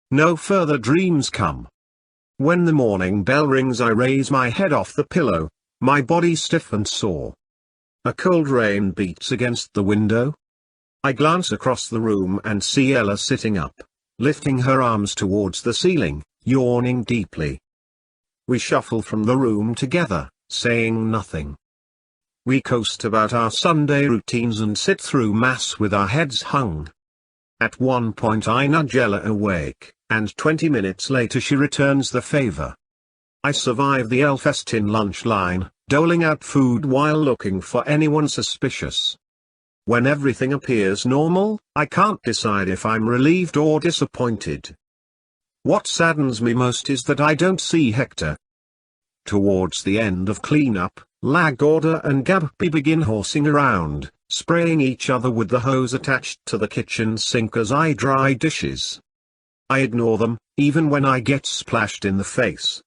No further dreams come. When the morning bell rings I raise my head off the pillow, my body stiff and sore. A cold rain beats against the window. I glance across the room and see Ella sitting up, lifting her arms towards the ceiling, yawning deeply. We shuffle from the room together, saying nothing. We coast about our Sunday routines and sit through Mass with our heads hung. At one point I nudge Ella awake, and 20 minutes later she returns the favor. I survive the Elfestin lunch line, doling out food while looking for anyone suspicious. When everything appears normal, I can't decide if I'm relieved or disappointed. What saddens me most is that I don't see Hector. Towards the end of cleanup, Lagorda and Gabi begin horsing around, spraying each other with the hose attached to the kitchen sink as I dry dishes. I ignore them, even when I get splashed in the face.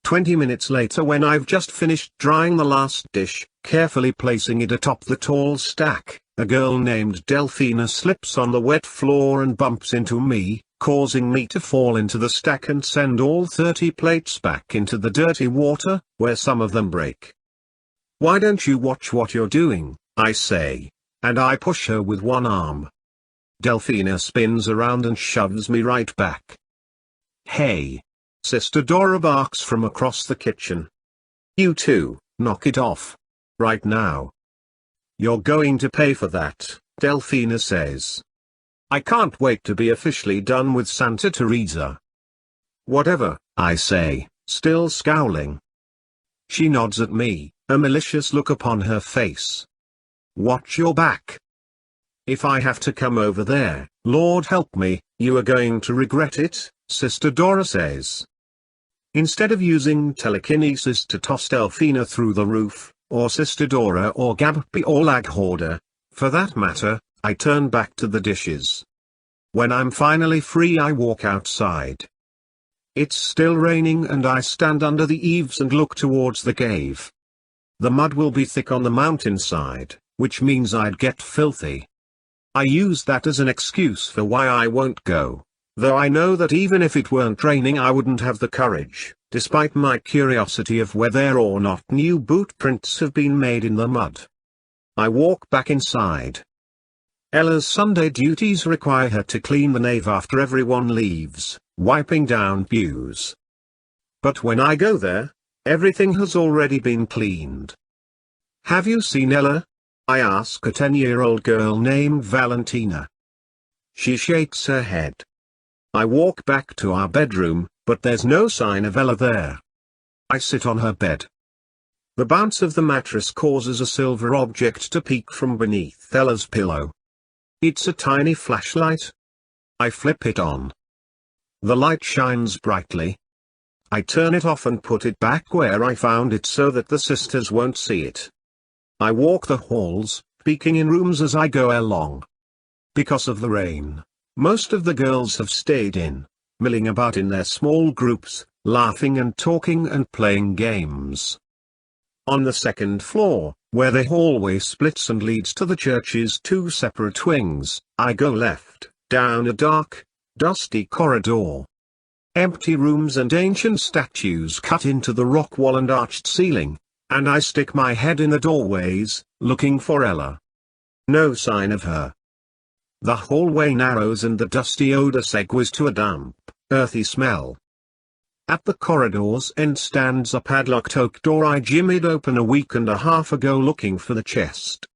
20 minutes later, when I've just finished drying the last dish, carefully placing it atop the tall stack, a girl named Delphina slips on the wet floor and bumps into me, causing me to fall into the stack and send all 30 plates back into the dirty water, where some of them break. "Why don't you watch what you're doing?" I say, and I push her with one arm. Delphina spins around and shoves me right back. "Hey!" Sister Dora barks from across the kitchen. "You two, knock it off. Right now." "You're going to pay for that," Delphina says. "I can't wait to be officially done with Santa Teresa." "Whatever," I say, still scowling. She nods at me, a malicious look upon her face. Watch your back. If I have to come over there, Lord help me, you are going to regret it, Sister Dora says. Instead of using telekinesis to toss Delphina through the roof, or Sister Dora or Gabbby or Laghorder, for that matter, I turn back to the dishes. When I'm finally free I walk outside. It's still raining and I stand under the eaves and look towards the cave. The mud will be thick on the mountainside, which means I'd get filthy. I use that as an excuse for why I won't go, though I know that even if it weren't raining I wouldn't have the courage, despite my curiosity of whether or not new boot prints have been made in the mud. I walk back inside. Ella's Sunday duties require her to clean the nave after everyone leaves, wiping down pews. But when I go there, everything has already been cleaned. Have you seen Ella? I ask a 10-year-old girl named Valentina. She shakes her head. I walk back to our bedroom, but there's no sign of Ella there. I sit on her bed. The bounce of the mattress causes a silver object to peek from beneath Ella's pillow. It's a tiny flashlight. I flip it on. The light shines brightly. I turn it off and put it back where I found it so that the sisters won't see it. I walk the halls, peeking in rooms as I go along. Because of the rain, most of the girls have stayed in, milling about in their small groups, laughing and talking and playing games. On the second floor, where the hallway splits and leads to the church's two separate wings, I go left, down a dark, dusty corridor. Empty rooms and ancient statues cut into the rock wall and arched ceiling, and I stick my head in the doorways, looking for Ella. No sign of her. The hallway narrows and the dusty odor segues to a damp, earthy smell. At the corridor's end stands a padlocked oak door I jimmied open a week and a half ago looking for the chest.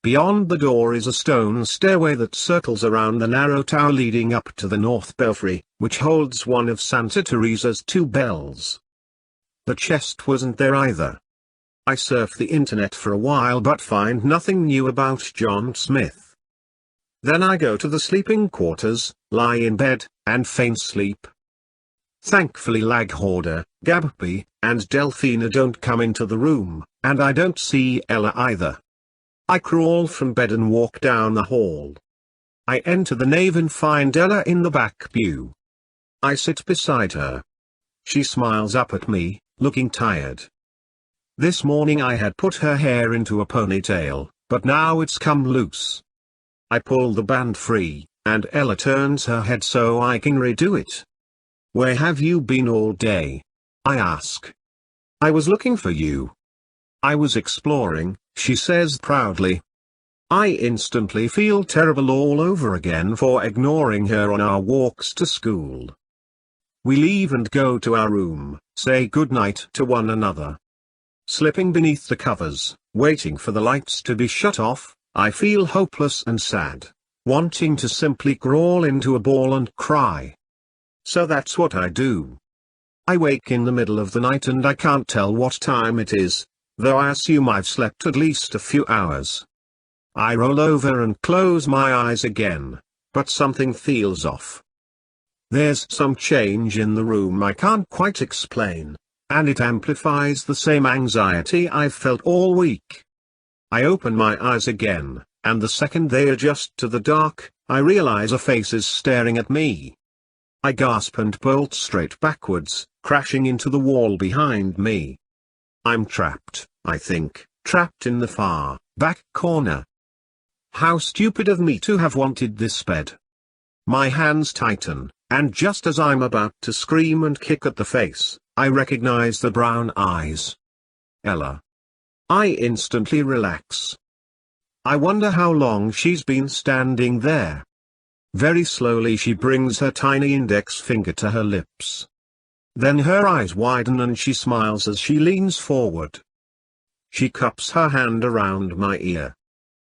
Beyond the door is a stone stairway that circles around the narrow tower leading up to the north belfry, which holds one of Santa Teresa's two bells. The chest wasn't there either. I surf the internet for a while but find nothing new about John Smith. Then I go to the sleeping quarters, lie in bed, and feign sleep. Thankfully Laghorder, Gabbby, and Delphina don't come into the room, and I don't see Ella either. I crawl from bed and walk down the hall. I enter the nave and find Ella in the back pew. I sit beside her. She smiles up at me, looking tired. This morning I had put her hair into a ponytail, but now it's come loose. I pull the band free, and Ella turns her head so I can redo it. "Where have you been all day?" I ask. "I was looking for you." "I was exploring," she says proudly. I instantly feel terrible all over again for ignoring her on our walks to school. We leave and go to our room, say goodnight to one another. Slipping beneath the covers, waiting for the lights to be shut off, I feel hopeless and sad, wanting to simply crawl into a ball and cry. So that's what I do. I wake in the middle of the night and I can't tell what time it is, though I assume I've slept at least a few hours. I roll over and close my eyes again, but something feels off. There's some change in the room I can't quite explain, and it amplifies the same anxiety I've felt all week. I open my eyes again, and the second they adjust to the dark, I realize a face is staring at me. I gasp and bolt straight backwards, crashing into the wall behind me. I'm trapped, I think, trapped in the far, back corner. How stupid of me to have wanted this bed. My hands tighten, and just as I'm about to scream and kick at the face, I recognize the brown eyes. Ella. I instantly relax. I wonder how long she's been standing there. Very slowly she brings her tiny index finger to her lips. Then her eyes widen and she smiles as she leans forward. She cups her hand around my ear.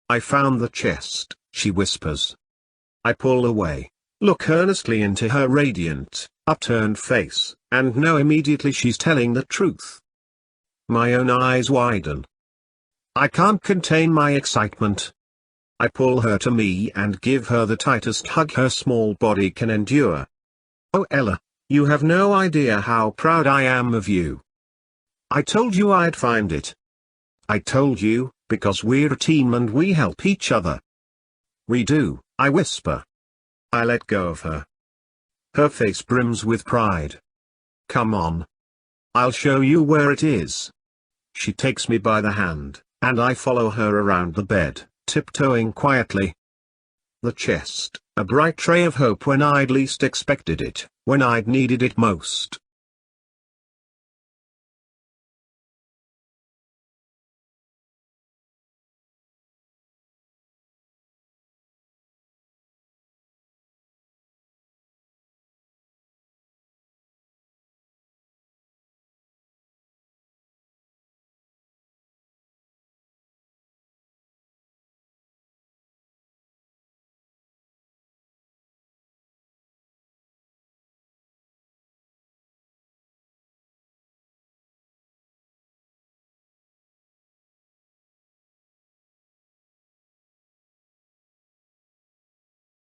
"I found the chest," she whispers. I pull away, look earnestly into her radiant, upturned face, and know immediately she's telling the truth. My own eyes widen. I can't contain my excitement. I pull her to me and give her the tightest hug her small body can endure. Oh Ella, you have no idea how proud I am of you. I told you I'd find it. I told you, because we're a team and we help each other. We do, I whisper. I let go of her. Her face brims with pride. Come on. I'll show you where it is. She takes me by the hand, and I follow her around the bed, tiptoeing quietly. The chest, a bright ray of hope when I'd least expected it, when I'd needed it most.